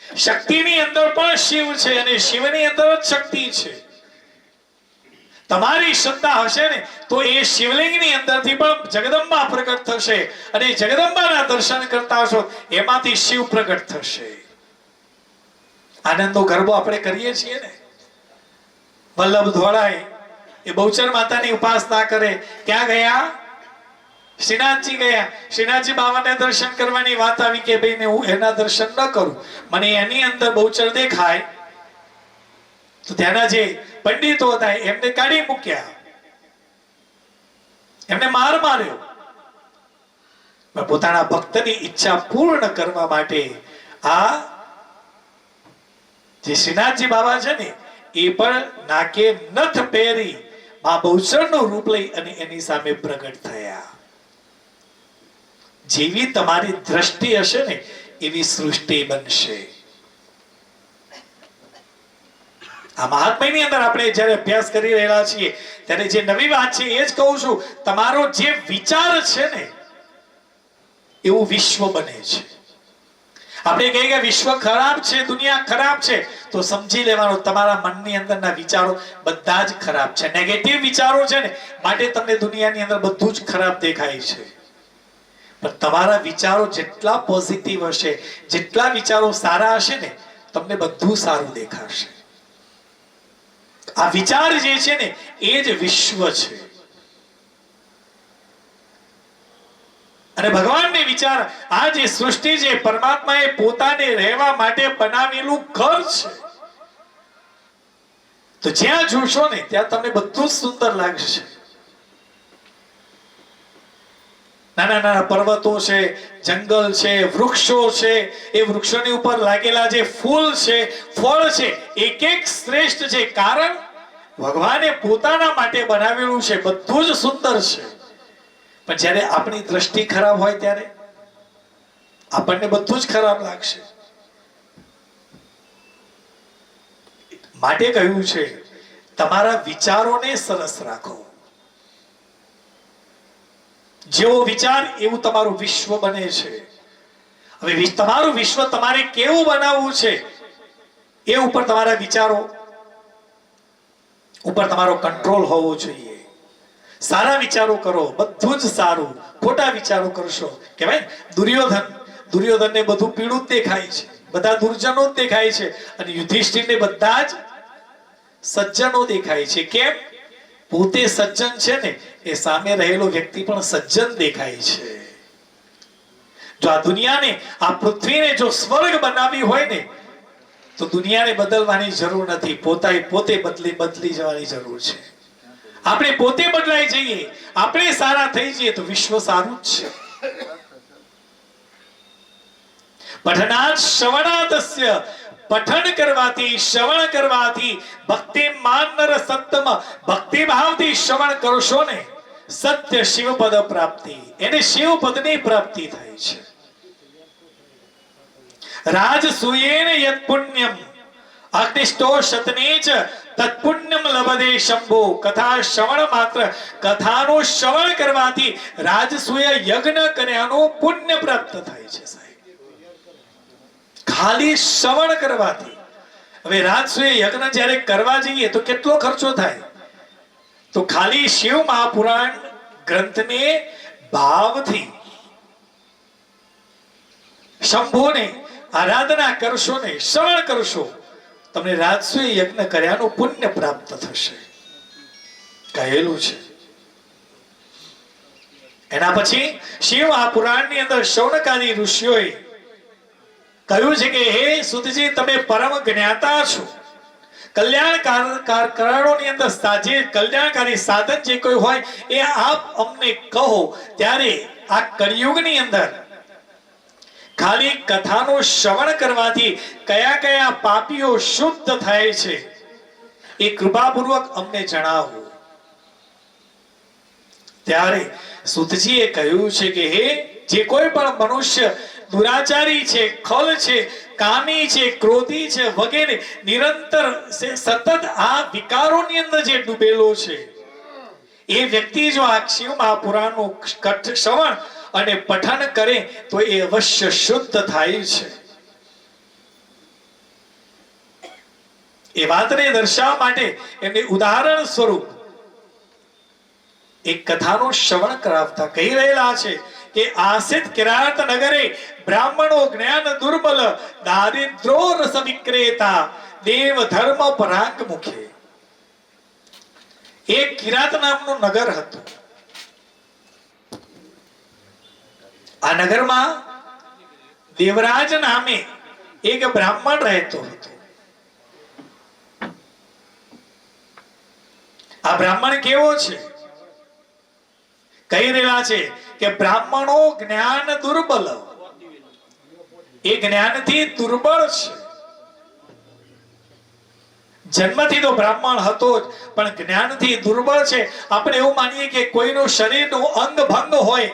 શક્તિની અંદર પણ શિવ છે અને શિવની અંદર જ શક્તિ છે. તમારી શ્રદ્ધા હશે ને, તો એ શિવલિંગની અંદરથી પણ જગદંબા પ્રગટ થશે, અને જગદંબાના દર્શન કરતા હશો એમાંથી શિવ પ્રગટ થશે. આનંદનો ગરબો આપણે કરીએ છીએ ને. વલ્લભ ધોળાએ એ બહુચર માતાની ઉપાસના કરે, ક્યાં ગયા? શ્રીનાથજી ગયા. શ્રીનાથજી બાબાને દર્શન કરવાની વાત આવી કે ભાઈ હું એના દર્શન ન કરું, મને એની અંદર બહુચર દેખાય. તો ત્યાંના જે પંડિતો હતા એમને કાઢી મૂક્યા, એમને માર માર્યો. પોતાના ભક્તની ઈચ્છા પૂર્ણ કરવા માટે આ જે શ્રીનાથજી બાબા છે ને, એ પણ નાકે નથ પહેરી મા બહુચરનું રૂપ લઈ અને એની સામે પ્રગટ થયા. જેવી તમારી દ્રષ્ટિ હશે ને, એવી સૃષ્ટિ બનશે. આ મહાત્મ્યની અંદર આપણે જ્યારે અભ્યાસ કરી રહેલા છીએ ત્યારે જે નવી વાત છે એ જ કહું છું, તમારો જે વિચાર છે ને એવું વિશ્વ બને છે. આપણે કહીએ કે વિશ્વ ખરાબ છે, દુનિયા ખરાબ છે, તો સમજી લેવાનું તમારા મનની અંદરના વિચારો બધા જ ખરાબ છે. નેગેટિવ વિચારો છે ને માટે તમને દુનિયાની અંદર બધું જ ખરાબ દેખાય છે. પણ તમારા વિચારો જેટલા પોઝિટિવ હશે, જેટલા વિચારો સારા હશે ને તમને બધું સારું દેખાશે. આ વિચાર જે છે ને એ જ વિશ્વ છે. અને ભગવાનને વિચાર, આ જે સૃષ્ટિ છે પરમાત્માએ પોતાને રહેવા માટે બનાવેલું ઘર છે. તો જ્યાં જોશો ને ત્યાં તમને બધું સુંદર લાગશે. નાના નાના પર્વતો છે, જંગલ છે, વૃક્ષો છે, એ વૃક્ષોની ઉપર લાગેલા જે ફૂલ છે, ફળ છે, એક એક શ્રેષ્ઠ છે. કારણ ભગવાને પોતાના માટે બનાવેલું છે, બધું જ સુંદર છે. પણ જ્યારે આપણી દ્રષ્ટિ ખરાબ હોય ત્યારે આપણને બધું જ ખરાબ લાગશે. માટે કહ્યું છે તમારા વિચારોને સરસ રાખો. જેવો વિચાર એવું તમારું વિશ્વ બને છે. હવે તમારું વિશ્વ તમારે કેવું બનાવવું છે એ ઉપર તમારા વિચારો ઉપર તમારો કંટ્રોલ હોવો જોઈએ. સારા વિચારો કરો, બધું જ સારું. ખોટા વિચારો કરશો કહેવાય દુર્યોધનને બધું પીળું જ દેખાય છે, બધા દુર્જનો જ દેખાય છે, અને યુધિષ્ઠિરને બધા જ સજ્જનો દેખાય છે. કેમ? પોતે સજ્જન છે ને એ સામે રહેલો વ્યક્તિ પણ સજ્જન દેખાય છે. જો આ દુનિયાને, આ પૃથ્વીને જો સ્વર્ગ બનાવી હોય ને તો દુનિયાને બદલવાની જરૂર નથી, પોતે બદલી જવાની જરૂર છે. આપણે પોતે બદલાઈ જઈએ, આપણે સારા થઈ જઈએ તો વિશ્વ સારું જ છે. પઠનાત શ્રવણાદસ્ય, પઠન કરવાથી, શ્રવણ કરવાથી ભક્તિ માનર સત્તમ, ભક્તિ ભાવથી શ્રવણ કરશો ને સત્ય શિવપદ પ્રાપ્તિ, એને શિવપદની પ્રાપ્તિ થાય છે. રાજસૂયેન યત પુણ્યમ અગ્નિષ્ટો શતનેચ તત્પુણ્યમ લભતે શંભો. કથા શ્રવણ માત્ર, કથાનું શ્રવણ કરવાથી રાજસૂય યજ્ઞ કર્યાનું પુણ્ય પ્રાપ્ત થાય છે. સાહેબ, ખાલી શ્રવણ કરવાથી. હવે રાજસૂય યજ્ઞ જ્યારે કરવા જઈએ તો કેટલો ખર્ચો થાય? તો ખાલી શિવ મહાપુરાણ ગ્રંથને ભાવથી શંભોને આરાધના કરશો ને શ્રવણ કરશો, તમને રાજસૂય યજ્ઞ કર્યાનું પુણ્ય પ્રાપ્ત થશે, કહેલું છે. એના પછી શિવ મહાપુરાણની અંદર શૌનકાદી ઋષિઓએ કહ્યું છે કે હે સુતજી, તમે પરમ જ્ઞાતા છો. કલ્યાણકારોની અંદર જે કલ્યાણકારી સાધન જે કોઈ હોય એ આપ અમને કહો. ત્યારે આ કળિયુગની અંદર ખાલી કથાનું શ્રવણ કરવાથી કયા કયા પાપીઓ શુદ્ધ થાય છે એ કૃપાપૂર્વક અમને જણાવો. ત્યારે સુતજીએ કહ્યું છે કે હે, જે કોઈ પણ મનુષ્ય દુરાચારી છે, ખલ છે, કામી છે, ક્રોધી છે વગેરે નિરંતર સતત આ વિકારોની અંદર જે ડૂબેલો છે એ વ્યક્તિ જો આ શિવ મહાપુરાણનું શ્રવણ અને પઠન કરે તો એ અવશ્ય શુદ્ધ થાય છે. એ વાતને દર્શાવવા માટે એમને ઉદાહરણ સ્વરૂપ એક કથાનું શ્રવણ કરાવતા કહી રહેલા છે કે આસિત કિરાત નગરે બ્રાહ્મણો જ્ઞાન દુર્બલ, દારિદ્રો રસ વિક્રેતા, દેવ ધર્મ પરાંગ મુખે. એક કિરાત નામનું નગર હતું. આ નગરમાં દેવરાજ નામે એક બ્રાહ્મણ રહેતો હતો. આ બ્રાહ્મણ કેવો છે? કહી રહેલા છે કે બ્રાહ્મણો જ્ઞાન દુર્બલ, એ જ્ઞાનથી દુર્બળ છે. જન્મથી તો બ્રાહ્મણ હતો જ, પણ જ્ઞાનથી દુર્બળ છે. આપણે એવું માનીએ કે કોઈનું શરીરનું અંગ ભંગ હોય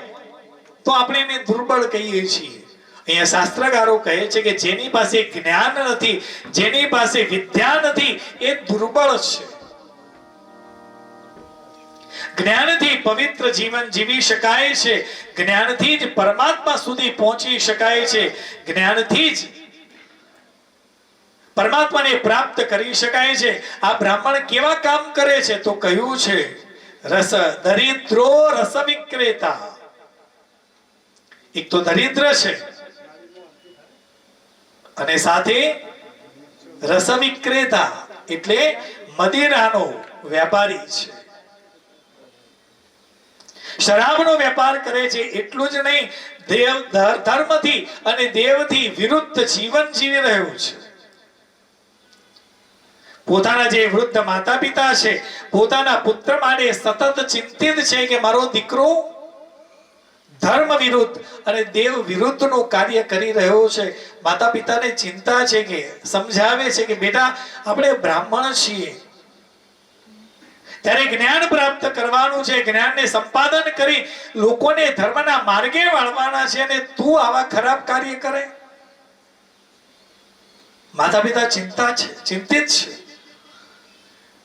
તો આપણે એને દુર્બળ કહીએ છીએ. અહીંયા શાસ્ત્રકારો કહે છે કે જેની પાસે જ્ઞાન નથી, જેની પાસે વિદ્યા નથી, એ દુર્બળ છે. જ્ઞાનથી પવિત્ર જીવન જીવી શકાય છે, જ્ઞાનથી જ પરમાત્મા સુધી પહોંચી શકાય છે, જ્ઞાનથી જ પરમાત્માને પ્રાપ્ત કરી શકાય છે. આ બ્રાહ્મણ કેવા કામ કરે છે તો કહ્યું છે રસ દરિદ્રો રસ વિક્રેતા. એક તો દરિદ્ર છે અને સાથે રસ વિક્રેતા એટલે મદિરાનો વેપારી છે. શરાબનો વેપાર કરે છે. એટલું જ નહીં, ધર્મથી અને દેવથી વિરુદ્ધ જીવન જીવી રહ્યું છે. પોતાના જે વૃદ્ધ માતા પિતા છે, પોતાના પુત્ર માટે સતત ચિંતિત છે કે મારો દીકરો ધર્મ વિરુદ્ધ અને દેવ વિરુદ્ધનું કાર્ય કરી રહ્યો છે. માતા પિતાને ચિંતા છે કે સમજાવે છે કે બેટા આપણે બ્રાહ્મણ છીએ, ત્યારે જ્ઞાન પ્રાપ્ત કરવાનું છે, જ્ઞાનને સંપાદન કરી લોકોને ધર્મના માર્ગે વાળવાના છે, અને તું આવા ખરાબ કાર્ય કરે. માતા પિતા ચિંતિત છે.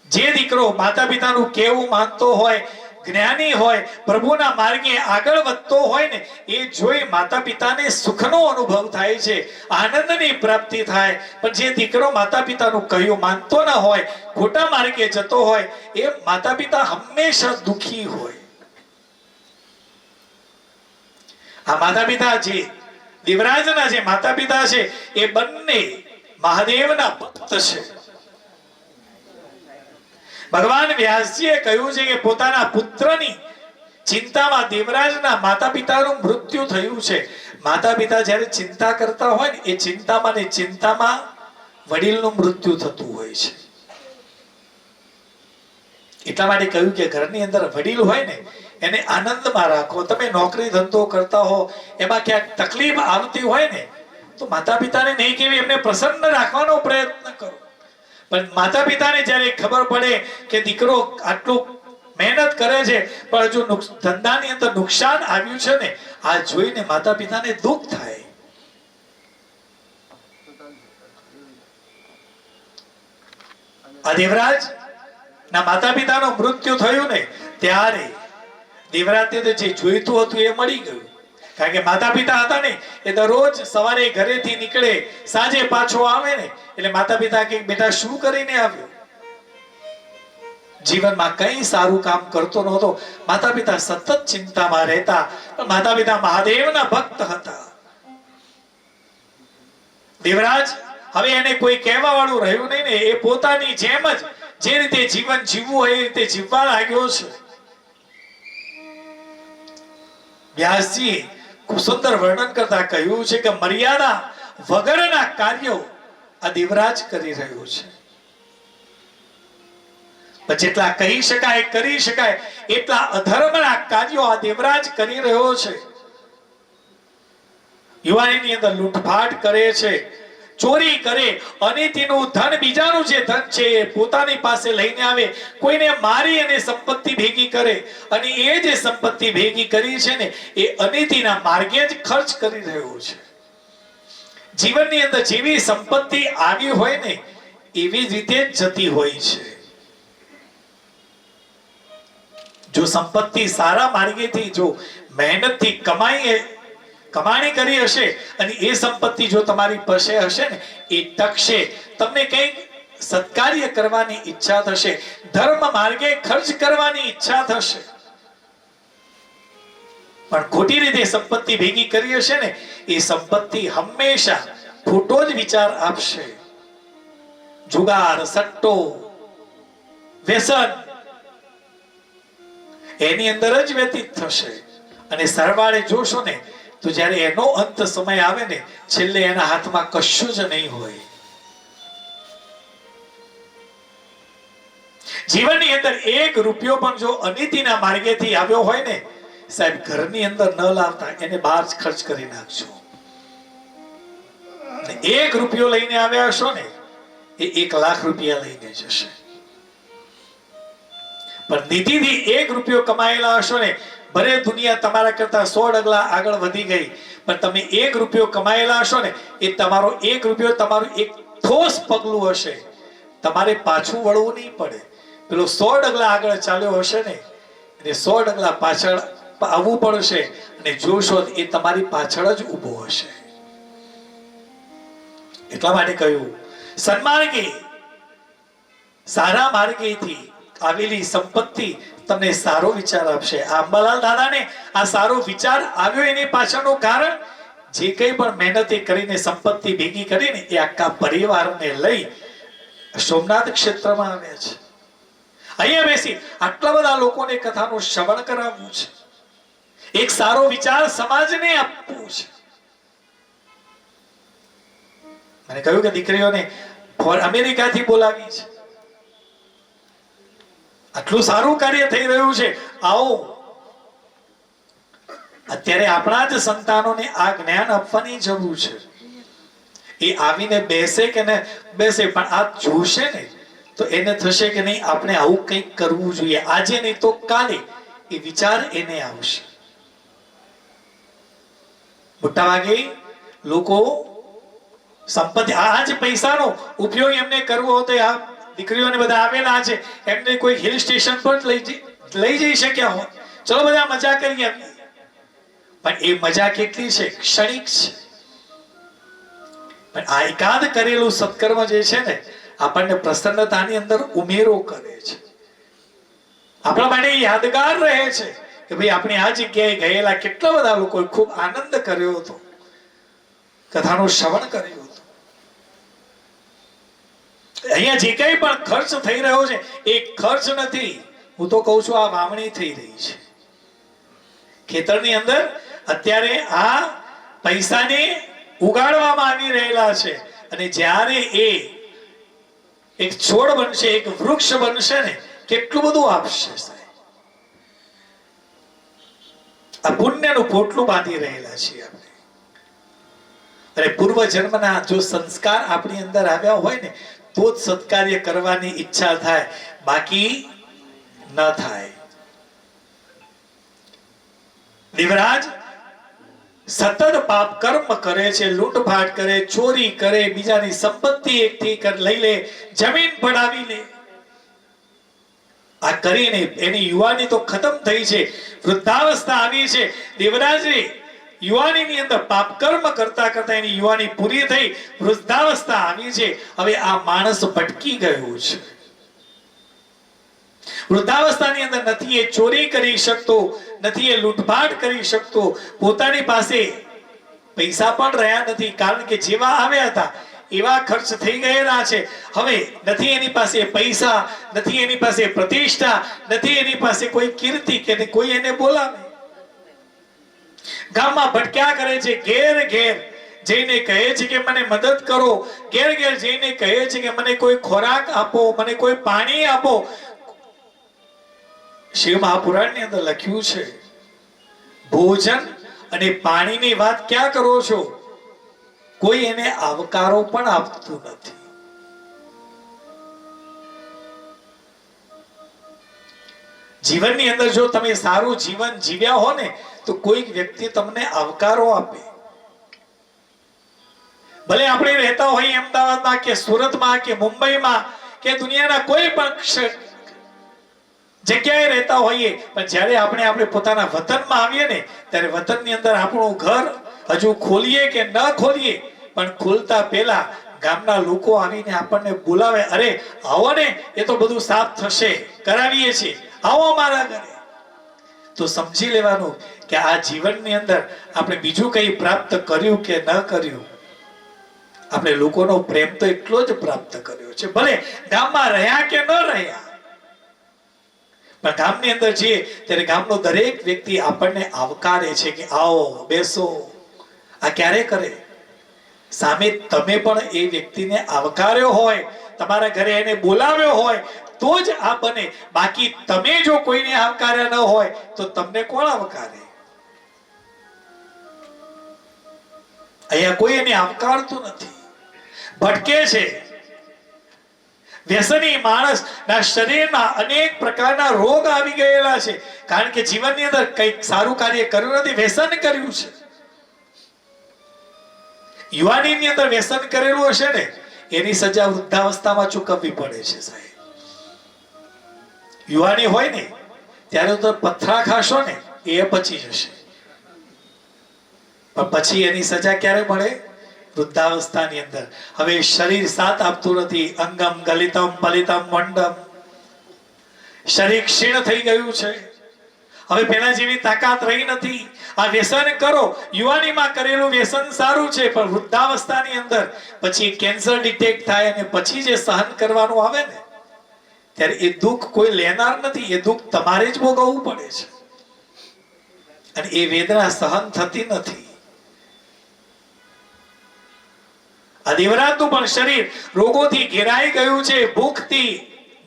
જે દીકરો માતા પિતાનું કહેવું માનતો હોય, જ્ઞાની હોય, પ્રભુના માર્ગે આગળ વધતો હોય ને, એ જોઈ માતા પિતાને સુખનો અનુભવ થાય છે, આનંદની પ્રાપ્તિ થાય. પણ જે દીકરો માતા પિતાનું કહ્યું માનતો ન હોય, ખોટા માર્ગે જતો હોય, એ માતા પિતા હંમેશા દુખી હોય. આ માતા પિતા જે દેવરાજના જે માતા પિતા છે એ બંને મહાદેવના ભક્ત છે. ભગવાન વ્યાસજીએ કહ્યું છે કે પોતાના પુત્રની ચિંતામાં દેવરાજના માતા પિતાનું મૃત્યુ થયું છે. માતા પિતા જ્યારે ચિંતા કરતા હોય ને, એ ચિંતામાં ને ચિંતામાં વડીલનું મૃત્યુ થતું હોય છે. એટલા માટે કહ્યું કે ઘરની અંદર વડીલ હોય ને એને આનંદમાં રાખો. તમે નોકરી ધંધો કરતા હો, એમાં ક્યાંક તકલીફ આવતી હોય ને, તો માતા પિતાને નહીં કેવી એમને પ્રસન્ન રાખવાનો પ્રયત્ન કરો. પણ માતા પિતાને જ્યારે ખબર પડે કે દીકરો આટલું મહેનત કરે છે પણ હજુ ધંધાની અંદર નુકસાન આવ્યું છે ને, આ જોઈને માતા પિતાને દુઃખ થાય. આ દેવરાજ ના માતા પિતાનું મૃત્યુ થયું ને, ત્યારે દેવરાજને જે જોઈતું હતું એ મળી ગયું. કારણ કે માતા પિતા હતા ને, એ દરરોજ સવારે ઘરેથી નીકળે, સાંજે પાછો આવે ને, એટલે માતા પિતા કે બેટા શું કરીને આવ્યો? જીવનમાં કઈ સારું કામ કરતો નહોતો. માતા પિતા સતત ચિંતામાં રહેતા. માતા પિતા મહાદેવના ભક્ત હતા. દેવરાજ હવે એને કોઈ કહેવા વાળું રહ્યું નહીં ને, એ પોતાની જેમ જ જે રીતે જીવન જીવવું હોય એ રીતે જીવવા લાગ્યો છે. વ્યાસજી ખૂબ સુંદર વર્ણન કરતા કહ્યું છે કે મર્યાદા વગરના કાર્યો આ દેવરાજ કરી રહ્યો છે. જેટલા કહી શકાય કરી શકાય એટલા અધર્મના કાર્યો આ દેવરાજ કરી રહ્યો છે. યુવાનીની અંદર લૂંટફાટ કરે છે, ચોરી કરે, અનીતિનું ધન, બીજાનું જે ધન છે એ પોતાની પાસે લઈને આવે, કોઈને મારી અને સંપત્તિ ભેગી કરે, અને એ જે સંપત્તિ ભેગી કરી છે ને એ અનીતિના માર્ગે જ ખર્ચ કરી રહ્યો છે. જીવનની અંદર જેવી સંપત્તિ આવી હોય ને એવી જ રીતે જતી હોય છે. જો સંપત્તિ સારા માર્ગેથી, જો મહેનતથી કમાણી કરી હશે અને એ સંપત્તિ જો તમારી પાસે હશે ને, એ ટકશે. તમને કંઈક સત્કાર્ય કરવાની ઈચ્છા થશે, ધર્મ માર્ગે ખર્ચ કરવાની ઈચ્છા થશે. પણ ખોટી રીતે સંપત્તિ ભેગી કરી હશે ને, એ સંપત્તિ હંમેશા ખોટો જ વિચાર આપશે. જુગાર, સટ્ટો, વ્યસન એની અંદર જ વ્યતીત થશે. અને સરવાળે જોશો ને તો જ્યારે એનો અંત સમય આવે ને, છેલ્લે એના હાથમાં કશું જ નહીં હોય. જીવનની અંદર એક રૂપિયો પણ જો અનીતિના માર્ગેથી આવ્યો હોય ને, સાહેબ ઘરની અંદર ન લાવતા, એને બહાર જ ખર્ચ કરી નાખજો. એક રૂપિયો લઈને આવ્યા હશો ને, એ 1 લાખ રૂપિયા લઈને જશે. પણ નીતિથી 1 રૂપિયો કમાયેલા હશો ને, ભલે દુનિયા તમારા કરતા 100 ડગલા આગળ વધી ગઈ, પણ તમે 1 રૂપિયો કમાયેલા હશો ને, એ તમારો 1 રૂપિયો તમારું એક ઠોસ પગલું હશે, તમારે પાછું વળવું નહીં પડે. પેલો 100 ડગલા આગળ ચાલ્યો હશે ને, એને 100 ડગલા પાછળ આવવું પડશે, અને જોશો એ તમારી પાછળ જ ઊભો હશે. એટલા માટે કહ્યું, સન્માર્ગે સારા માર્ગેથી આવેલી સંપત્તિ તમને સારો વિચાર આપશે. અંબાલાલ દાદાને આ સારો વિચાર આવ્યો, એની પાછળનું કારણ જે કંઈ પણ મહેનતે કરીને સંપત્તિ ભેગી કરીને એ આખા પરિવારને લઈ સોમનાથ ક્ષેત્રમાં આવ્યા છે. અહીંયા બેસી આટલા બધા લોકોને કથાનું શ્રવણ કરાવવું છે, એક સારો વિચાર સમાજને આપવું છે. મને કહ્યું કે દીકરીઓને અમેરિકાથી બોલાવી છે, આટલું સારું કાર્ય થઈ રહ્યું છે, આવો. અત્યારે આપણા જ સંતાનોને આ જ્ઞાન આપવાની જરૂર છે. એ આવીને બેસે કે ને બેસે, પણ આ જોશે ને તો એને થશે કે નહીં, આપણે આવું કંઈક કરવું જોઈએ, આજે નહીં તો કાલે એ વિચાર એને આવશે. મોટા ભાગે લોકો સંપત્તિ, આ જ પૈસાનો ઉપયોગ એમને કરવો હતો. આ દીકરીઓને બધા આવેલા છે, એમને કોઈ હિલ સ્ટેશન પર લઈ જઈ શક્યા હોત, ચલો બધા મજા કરી આવીએ, પણ એ મજા કેટલી છે, ક્ષણિક છે. પણ આ એકાદ કરેલું સત્કર્મ જે છે ને, આપણને પ્રસન્નતાની અંદર ઉમેરો કરે છે, આપણા માટે યાદગાર રહે છે કે ભાઈ આપણે આ જગ્યાએ ગયેલા, કેટલા બધા લોકોએ ખૂબ આનંદ કર્યો હતો, કથાનું શ્રવણ કર્યું હતું. અહીંયા જે કંઈ પણ ખર્ચ થઈ રહ્યો છે એ ખર્ચ નથી, હું તો કહું છું આ વાવણી થઈ રહી છે ખેતરની અંદર. અત્યારે આ પૈસાને ઉગાડવામાં આવી રહેલા છે, અને જ્યારે એ એક છોડ બનશે, એક વૃક્ષ બનશે ને, કેટલું બધું આપશે. આ પુણ્યનું પોટલું બાંધી રહેલા છીએ આપણે. અને પૂર્વ જન્મના જો સંસ્કાર આપણી અંદર આવ્યા હોય ને, તો જ સત્કાર્ય કરવાની ઈચ્છા થાય, બાકી ન થાય. દેવરાજ સતત પાપ કર્મ કરે છે, લૂંટફાટ કરે, ચોરી કરે, બીજાની સંપત્તિ એકઠી લઈ લે, જમીન પડાવી લે. આ કરીને એની યુવાની તો ખતમ થઈ છે, વૃદ્ધાવસ્થા આવી છે. દેવરાજે યુવાનીની અંદર પાપ કર્મ કરતા કરતા એની યુવાની પૂરી થઈ, વૃદ્ધાવસ્થા આવી છે. હવે આ માણસ ભટકી ગયો છે. વૃદ્ધાવસ્થાની અંદર નથી એ ચોરી કરી શકતો, નથી એ લૂંટફાટ કરી શકતો, પોતાની પાસે પૈસા પણ રહ્યા નથી, કારણ કે જેવા આવ્યા હતા એવા ખર્ચ થઈ ગયેલા છે. હવે નથી એની પાસે પૈસા, નથી એની પાસે પ્રતિષ્ઠા, નથી એની પાસે કોઈ કીર્તિ કે કોઈ એને બોલાવે. ગામમાં ભટક્યા કરે છે, ઘેર ઘેર જઈને કહે છે કે મને મદદ કરો, ઘેર ઘેર જઈને કહે છે કે મને કોઈ ખોરાક આપો, મને કોઈ પાણી આપો. શિવ મહાપુરાણની અંદર લખ્યું છે, ભોજન અને પાણીની વાત ક્યાં કરો છો, કોઈ એને આવકારો પણ આપતું નથી. જીવનની અંદર જો તમે સારું જીવન જીવ્યા હો ને, તો કોઈક વ્યક્તિ તમને આવકારો આપે. ભલે આપણે રહેતા હોઈએ અમદાવાદમાં કે સુરતમાં કે મુંબઈમાં કે દુનિયાના કોઈ પણ જગ્યાએ રહેતા હોઈએ, પણ જ્યારે આપણે પોતાના વતનમાં આવીએ ને, ત્યારે વતનની અંદર આપણું ઘર હજુ ખોલીએ કે ન ખોલીએ, પણ ખોલતા પહેલા ગામના લોકો આવીને આપણને બોલાવે, અરે આવો ને, એ તો બધું સાફ થશે, કરાવીએ છીએ, આવો અમારા ઘરે. તો સમજી લેવાનું કે આ જીવનની અંદર આપણે બીજું કંઈ પ્રાપ્ત કર્યું કે ન કર્યું, આપણે લોકોનો પ્રેમ તો એટલો જ પ્રાપ્ત કર્યો છે. ભલે ગામમાં રહ્યા કે ન રહ્યા, પણ ગામની અંદર જઈએ ત્યારે ગામનો દરેક વ્યક્તિ આપણને આવકારે છે કે આવો, બેસો. આ ક્યારે કરે? સામે તમે પણ એ વ્યક્તિને આવકાર્યો હોય, તમારા ઘરે એને બોલાવ્યો હોય, તો જ આ બને. બાકી તમે જો કોઈને આવકાર્યા ન હોય તો તમને કોણ આવકારે? અહીંયા કોઈ એને આવકારતું નથી, ભટકે છે. વ્યસની માણસના શરીરમાં અનેક પ્રકારના રોગ આવી ગયેલા છે, કારણ કે જીવનની અંદર કંઈક સારું કાર્ય કર્યું નથી, વ્યસન કર્યું છે. યુવાનીની અંદર વ્યસન કરેલું હશે ને એની સજા વૃદ્ધાવસ્થામાં ચૂકવવી પડે છે સાહેબ. યુવાની હોય ને ત્યારે તો પથરા ખાશો ને એ પચી જશે, પણ પછી એની સજા ક્યારે મળે? વૃદ્ધાવસ્થાની અંદર. હવે શરીર સાથ આપતું નથી. અંગમ ગલિતમ પલિતમ મંડમ, શરીર ક્ષીણ થઈ ગયું છે. હવે પેલા જેવી તાકાત રહી નથી. આ વ્યસન કરો, યુવાનીમાં કરેલું વ્યસન સારું છે, પણ વૃદ્ધાવસ્થાની અંદર પછી કેન્સર ડિટેક્ટ થાય અને પછી જે સહન કરવાનું આવે ને ત્યારે એ દુઃખ કોઈ લેનાર નથી, એ દુઃખ તમારે જ ભોગવવું પડે છે અને એ વેદના સહન થતી નથી. આ દેવરાજનું પણ શરીર રોગોથી ઘેરાઈ ગયું છે.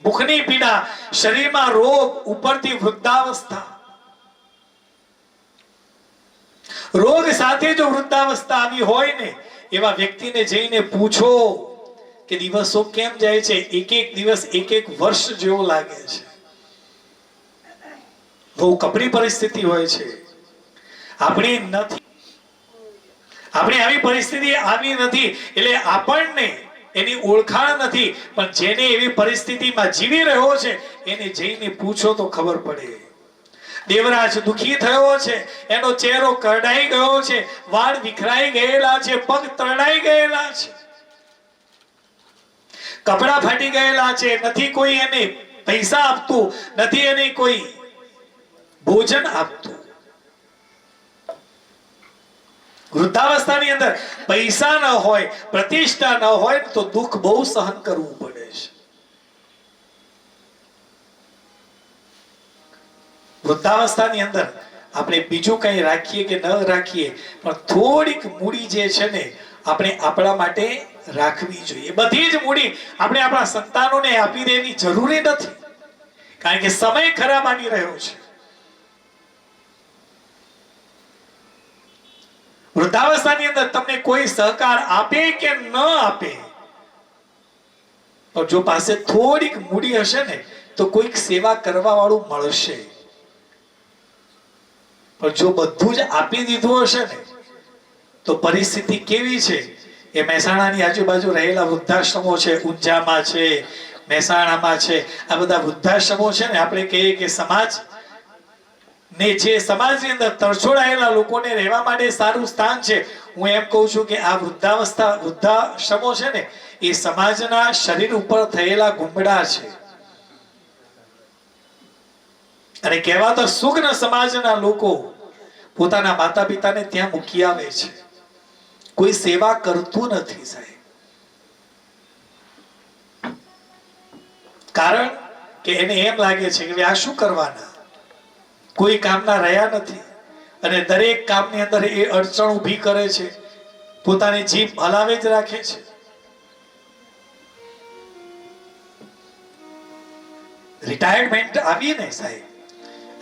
ભૂખની પીડા, શરીરમાં રોગ, ઉપરથી વૃદ્ધાવસ્થા. રોગ સાથે જો વૃદ્ધાવસ્થા આવી હોય ને એવા વ્યક્તિને જઈને પૂછો કે દિવસો કેમ જાય છે? એક એક દિવસ એક એક વર્ષ જેવો લાગે છે. બહુ કપરી પરિસ્થિતિ હોય છે. આપણી આવી પરિસ્થિતિ આવી નથી એટલે આપણને એની ઓળખાણ નથી, પણ જેને એવી પરિસ્થિતિમાં જીવી રહ્યો છે એને જઈને પૂછો તો ખબર પડે. દેવરાજ દુખી થયો છે, એનો ચહેરો કરડાઈ ગયો છે, વાળ વિખરાઈ ગયેલા છે, પગ તરડાઈ ગયેલા છે, કપડા ફાટી ગયેલા છે, નથી કોઈ એને પૈસા આપતું, નથી એને કોઈ ભોજન આપતું. વૃદ્ધાવસ્થાની અંદર પૈસા ન હોય, પ્રતિષ્ઠા ન હોય તો દુઃખ બહુ સહન કરવું પડે છે. વૃદ્ધાવસ્થાની અંદર આપણે બીજું કંઈ રાખીએ કે ન રાખીએ, પણ થોડીક મૂડી જે છે ને આપણે આપણા માટે રાખવી જોઈએ. બધી જ મૂડી આપણે આપણા સંતાનોને આપી દેવી જરૂરી નથી, કારણ કે સમય ખરાબ આવી રહ્યો છે. વૃદ્ધાવસ્થાની અંદર તમને કોઈ સહકાર આપે કે ન આપે, પણ જો પાસે થોડીક મૂડી હશે ને તો કોઈક સેવા કરવા વાળું મળશે. પણ જો બધું જ આપી દીધું હશે ને તો પરિસ્થિતિ કેવી છે? એ મહેસાણાની આજુબાજુ રહેલા વૃદ્ધાશ્રમો છે, ઊંઝામાં છે, મહેસાણામાં છે, આ બધા વૃદ્ધાશ્રમો છે ને, આપણે કહીએ કે સમાજ ને જે સમાજની અંદર તરછોડાયેલા લોકોને રહેવા માટે સારું સ્થાન છે. હું એમ કહું છું કે આ વૃદ્ધાશ્રમો છે ને એ સમાજના શરીર ઉપર થયેલા ગુમડા છે. અને કહેવાતા સુગ્ન સમાજના લોકો પોતાના માતા પિતાને ત્યાં મૂકી આવે છે. કોઈ સેવા કરતું નથી સાહેબ, કારણ કે એને એમ લાગે છે કે આ શું કરવાના, કોઈ કામના રહ્યા નથી અને દરેક કામની અંદર એ અડચણ ઊભી કરે છે, પોતાની જીભ હલાવે જ રાખે છે. રિટાયરમેન્ટ આવી ને સાહેબ,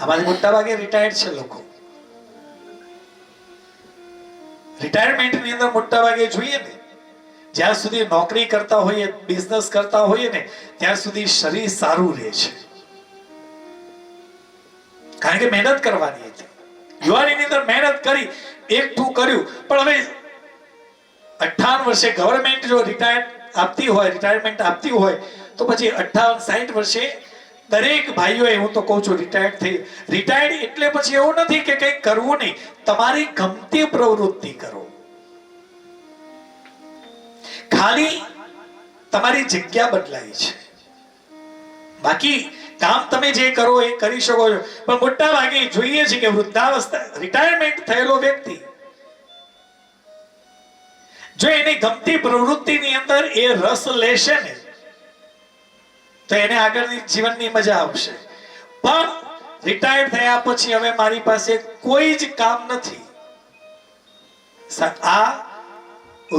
અમારે મોટા ભાગે રિટાયર્ડ છે લોકો. રિટાયરમેન્ટની અંદર મોટા ભાગે જોઈએ ને, જ્યાં સુધી નોકરી કરતા હોઈએ, બિઝનેસ કરતા હોઈએ ને ત્યાં સુધી શરીર સારું રહે છે, કારણ કે મહેનત કરવાની હતી. યુવાનીની અંદર મહેનત કરી, એકઠું કર્યું, પણ હવે 58 વર્ષે ગવર્મેન્ટ જો રિટાયરમેન્ટ આપતી હોય તો પછી 58-60 વર્ષે દરેક ભાઈઓએ, હું તો કહું છું, રિટાયર્ડ એટલે પછી એવું નથી કે કંઈક કરવું નહીં, તમારી ગમતી પ્રવૃત્તિ કરો, ખાલી તમારી જગ્યા બદલાઈ છે, બાકી કામ તમે જે કરો એ કરી શકો છો. પણ મોટા ભાગે જોઈએ છે કે વૃદ્ધાવસ્થા રિટાયરમેન્ટ થયેલો વ્યક્તિ જો એની ગમતી પ્રવૃત્તિની અંદર એ રસ લેશે ને તો એને આગળની જીવનની મજા આવશે. પણ રિટાયર થયા પછી હવે મારી પાસે કોઈ જ કામ નથી, આ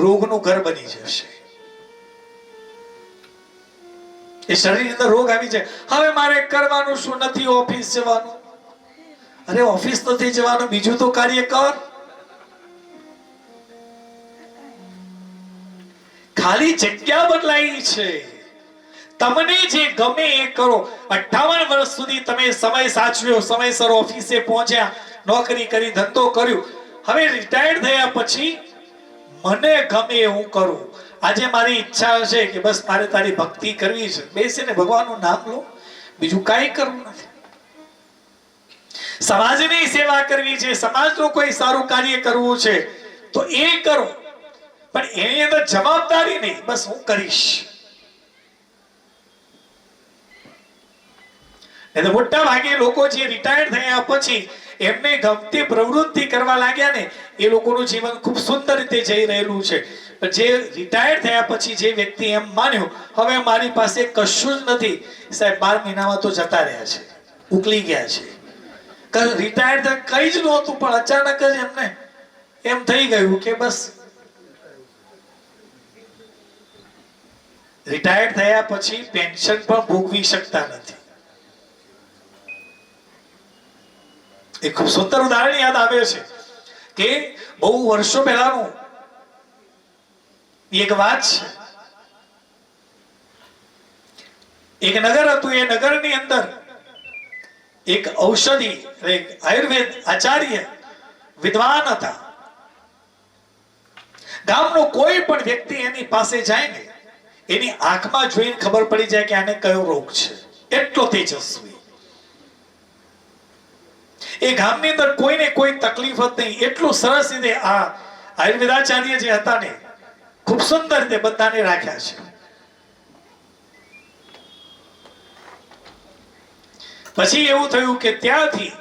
રોગનું ઘર બની જશે. એ શરીરની અંદર રોગ આવી જાય. હવે મારે કરવાનું શું? નથી ઓફિસ જવાનું. અરે ઓફિસ નથી જવાનું, બીજું તો કાર્ય કર. ખાલી જગ્યા બદલાઈ છે, તમને જે ગમે એ કરો. 58 વર્ષ સુધી તમે સમય સાચવ્યો, સમયસર ઓફિસે પહોંચ્યા, નોકરી કરી, ધંધો કર્યો. હવે રિટાયર્ડ થયા પછી મને ગમે હું કરું. આજે મારી ઈચ્છા છે કે બસ મારે તારી ભક્તિ કરવી છે, બેસીને ભગવાનનું નામ લો, બીજું કાંઈ કરવું નથી. સમાજની સેવા કરવી છે, સમાજનું કોઈ સારું કાર્ય કરવું છે તો એ કરો, પણ એની અંદર જવાબદારી નહીં, બસ હું કરીશ. એટલે મોટા ભાગે લોકો જે રિટાયર્ડ થયા પછી એમને ગમતી પ્રવૃત્તિ કરવા લાગ્યા ને, એ લોકોનું જીવન ખૂબ સુંદર રીતે જઈ રહેલું છે. પણ જે રિટાયર્ડ થયા પછી જે વ્યક્તિ એમ માન્યું હવે મારી પાસે કશું જ નથી, સાહેબ 12 મહિનામાં તો જતા રહ્યા છે, ઉકલી ગયા છે. રિટાયર્ડ કઈ જ નહોતું, પણ અચાનક જ એમને એમ થઈ ગયું કે બસ રિટાયર્ડ થયા પછી પેન્શન પણ ભોગવી શકતા નથી. એક ખૂબ સુંદર ઉદાહરણ યાદ આવે છે કે બહુ વર્ષો પહેલાનું એક વાત છે. એક નગર હતું, એ નગરની અંદર એક ઔષધિ આયુર્વેદ આચાર્ય વિદ્વાન હતા. ગામનો કોઈ પણ વ્યક્તિ એની પાસે જાય ને, એની આંખમાં જોઈને ખબર પડી જાય કે આને કયો રોગ છે, એટલો તેજસ્વી. એ ગામની અંદર કોઈને કોઈ તકલીફ જ નહીં, એટલું સરસ રીતે આ આયુર્વેદાચાર્ય જે હતા ને ખૂબ સુંદર રીતે બધાને રાખ્યા છે. પછી એવું થયું કે ત્યાંથી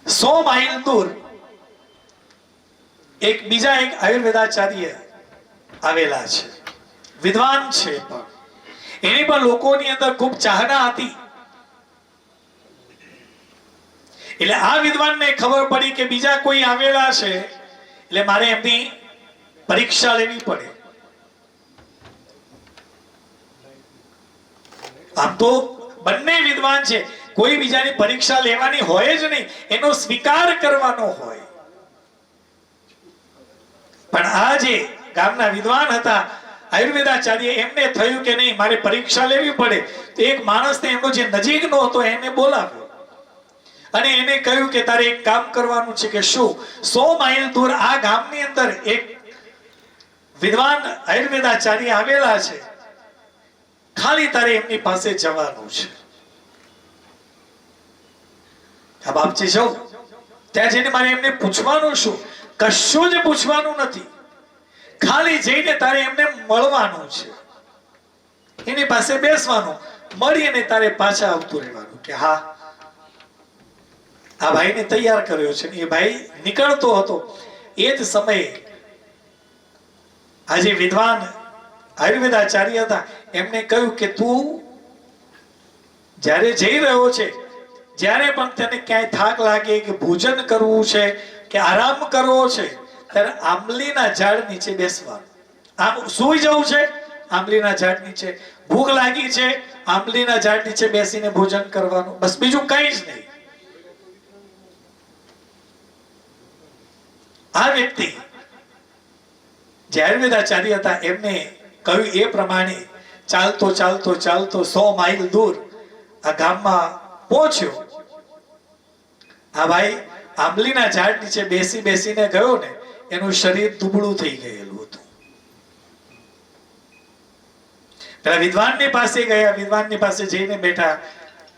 100 માઇલ દૂર બીજા એક આયુર્વેદાચાર્ય આવેલા છે, વિદ્વાન છે, પણ એની પણ લોકોની અંદર ખૂબ ચાહના હતી. એટલે આ વિદ્વાનને ખબર પડી કે બીજા કોઈ આવેલા છે, એટલે મારે એમની પરીક્ષા લેવી પડે. આમ તો બંને વિદ્વાન છે, કોઈ બીજાની પરીક્ષા લેવાની હોય જ નહીં, એનો સ્વીકાર કરવાનો હોય. પણ આ જે ગામના વિદ્વાન હતા આયુર્વેદાચાર્ય, એમને થયું કે નહીં મારે પરીક્ષા લેવી પડે. તો એક માણસને એમનો જે નજીકનો હતો એને બોલાવ્યો અને એને કહ્યું કે તારે એક કામ કરવાનું છે. કે શું? 100 માઇલ દૂર આ ગામની અંદર એક વિદ્વાન આયુર્વેદાચાર્ય આવેલા છે, ખાલી તારે એમની પાસે જવાનું છે. આ બાપજી જાઓ, ત્યાં જઈને મારે એમને પૂછવાનું શું? કશું જ પૂછવાનું નથી, ખાલી જઈને તારે એમને મળવાનું છે, એની પાસે બેસવાનું, મળીને તારે પાછા આવતું રહેવાનું. કે હા, આ ભાઈને તૈયાર કર્યો છે. એ ભાઈ નીકળતો હતો. એ જ સમયે આજે વિદ્વાન આયુર્વેદાચાર્ય હતા, એમને કહ્યું કે તું જ્યારે જઈ રહ્યો છે, જ્યારે પણ તને ક્યાંય થાક લાગે કે ભોજન કરવું છે કે આરામ કરવો છે, ત્યારે આંબલીના ઝાડ નીચે બેસવાનું. આમ સૂઈ જવું છે, આંબલીના ઝાડ નીચે. ભૂખ લાગી છે, આંબલીના ઝાડ નીચે બેસીને ભોજન કરવાનું, બસ બીજું કંઈ જ નહીં. આ વ્યક્તિ જે આયુર્વેદાચાર્ય હતા, એમને કહ્યું એ પ્રમાણે ચાલતો ચાલતો ચાલતો 100 માઇલ દૂર આ ગામમાં પહોંચ્યો. આ ભાઈ આંબલીના ઝાડ નીચે બેસી બેસીને ગયો ને, એનું શરીર દુબળું થઈ ગયેલું હતું. પેલા વિદ્વાનની પાસે ગયા, વિદ્વાનની પાસે જઈને બેઠા,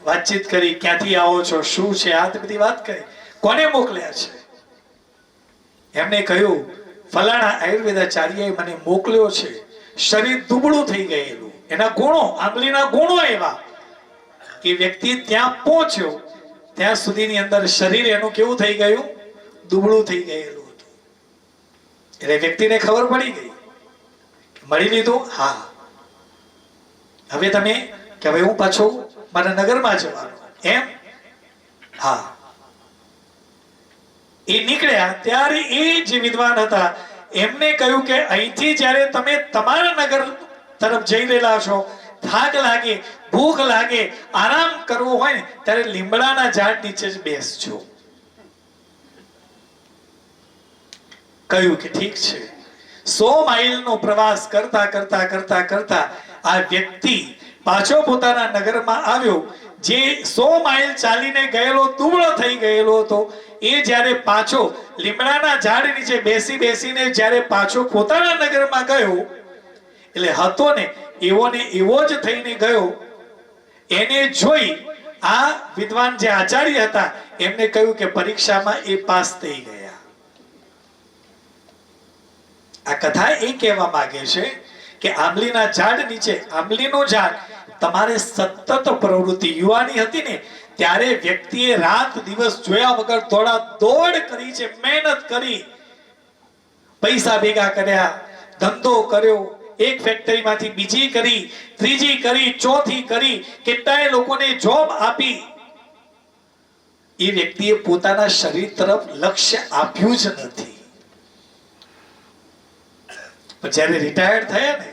વાતચીત કરી, ક્યાંથી આવો છો, શું છે, આ બધી વાત કરી. કોને મોકલ્યા છે? એમને કહ્યું ફલાણા આયુર્વેદાચાર્યએ મને મોકલ્યો છે. શરીર દુબળું થઈ ગયેલું, એના ગુણો, આંબલીના ગુણો એવા કે વ્યક્તિ ત્યાં પહોંચ્યો ત્યાં સુધીની અંદર શરીર એનું કેવું થઈ ગયું? દુબળું થઈ ગયેલું હતું. એટલે વ્યક્તિને ખબર પડી ગઈ. મળી લીધું? હા. હવે તમે કે હવે હું પાછો મારા નગરમાં જવાનું એમ? હા. એ નીકળ્યા ત્યારે એ જે વિદ્વાન હતા એમને કહ્યું કે અહીંથી જ્યારે તમે તમારા નગર તરફ જઈ રહેલા છો, થાક લાગે, ભૂખ લાગે, આરામ કરવો હોય ને, ત્યારે લીમડાના ઝાડ નીચે જ બેસજો. કહ્યું કે ઠીક છે. 100 માઇલનો પ્રવાસ કરતા કરતા કરતા કરતા આ વ્યક્તિ પાછો પોતાના નગરમાં આવ્યો જે 100 માઇલ ચાલીને ગયેલો દુબળો થઈ ગયેલો હતો એ જ્યારે પાછો લીમડાના ઝાડ નીચે બેસીને જ્યારે પાછો પોતાના નગરમાં ગયો એટલે હતો ને એવો જ થઈને ગયો. એને જોઈ આ વિદ્વાન જે આચાર્ય હતા એમને કહ્યું કે પરીક્ષામાં એ પાસ થઈ ગયા. આ કથા એ કહેવા માંગે છે કે આંબલીના ઝાડ નીચે, આંબલીનું ઝાડ તમારે સતત પ્રવૃત્તિ, યુવાની હતી ને ત્યારે વ્યક્તિએ રાત દિવસ જોયા વગર દોડ કરી છે, મહેનત કરી, પૈસા ભેગા કર્યા, ધંધો કર્યો, એક ફેક્ટરીમાંથી બીજી કરી, ત્રીજી કરી, ચોથી કરી, કેટલાય લોકોને જોબ આપી. એ વ્યક્તિએ પોતાના શરીર તરફ લક્ષ્ય આપ્યું જ નથી. પણ જ્યારે રિટાયર્ડ થયા ને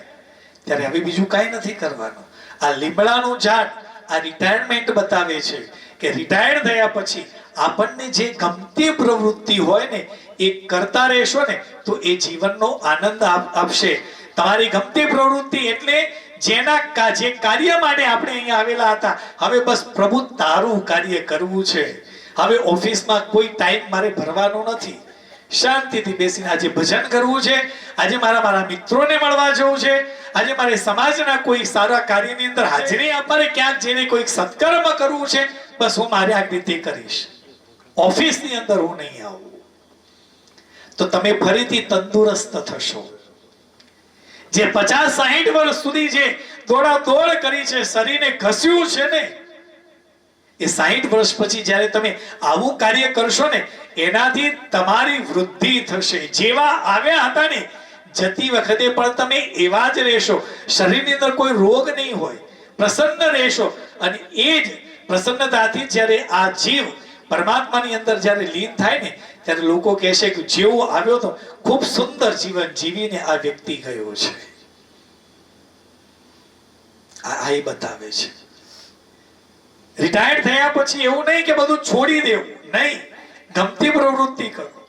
ત્યારે હવે બીજું કાંઈ નથી કરવાનું. આ લીમડાનું ઝાડ આ રિટાયરમેન્ટ બતાવે છે કે રિટાયર્ડ થયા પછી આપણને જે ગમતી પ્રવૃત્તિ હોય ને એ કરતા રહેશો ને તો એ જીવનનો આનંદ આપશે. તમારી ગમતી પ્રવૃત્તિ એટલે જે કાર્ય માટે આપણે અહીંયા આવેલા હતા, હવે બસ પ્રભુ તારું કાર્ય કરવું છે. હવે ઓફિસમાં કોઈ ટાઈમ મારે ભરવાનો નથી, શાંતિથી બેસીને આજે ભજન કરવું છે, આજે મારા મિત્રોને મળવા જવું છે, આજે મારે સમાજના કોઈ સારા કાર્યની અંદર હાજરી આપવાની, ક્યાંક જઈને કોઈ સત્કર્મ કરવું છે, બસ હું મારી આ રીતે કરીશ. ઓફિસની અંદર હું નહીં આવું. તો તમે ફરીથી તંદુરસ્ત થશો. જે 50-60 વર્ષ સુધી જે દોડ કરી છે, શરીરને ઘસ્યું છે ને, એ 60 વર્ષ પછી જ્યારે તમે આવું કાર્ય કરશો ને એનાથી તમારી વૃદ્ધિ થશે. જેવા આવ્યા હતા ને જતી વખતે પણ તમે એવા જ રહેશો. શરીરની અંદર કોઈ રોગ નહીં હોય, પ્રસન્ન રહેશો. અને એ જ પ્રસન્નતાથી જ્યારે આ જીવ પરમાત્માની અંદર જ્યારે લીન થાય ને ત્યારે લોકો કહેશે કે જેવો આવ્યો તો ખૂબ સુંદર જીવન જીવીને આ વ્યક્તિ ગયો છે. આ એ બતાવે છે. રિટાયર્ડ થયા પછી એવું નહીં કે બધું છોડી દેવું, નહીં, ગમતી પ્રવૃત્તિ કરો.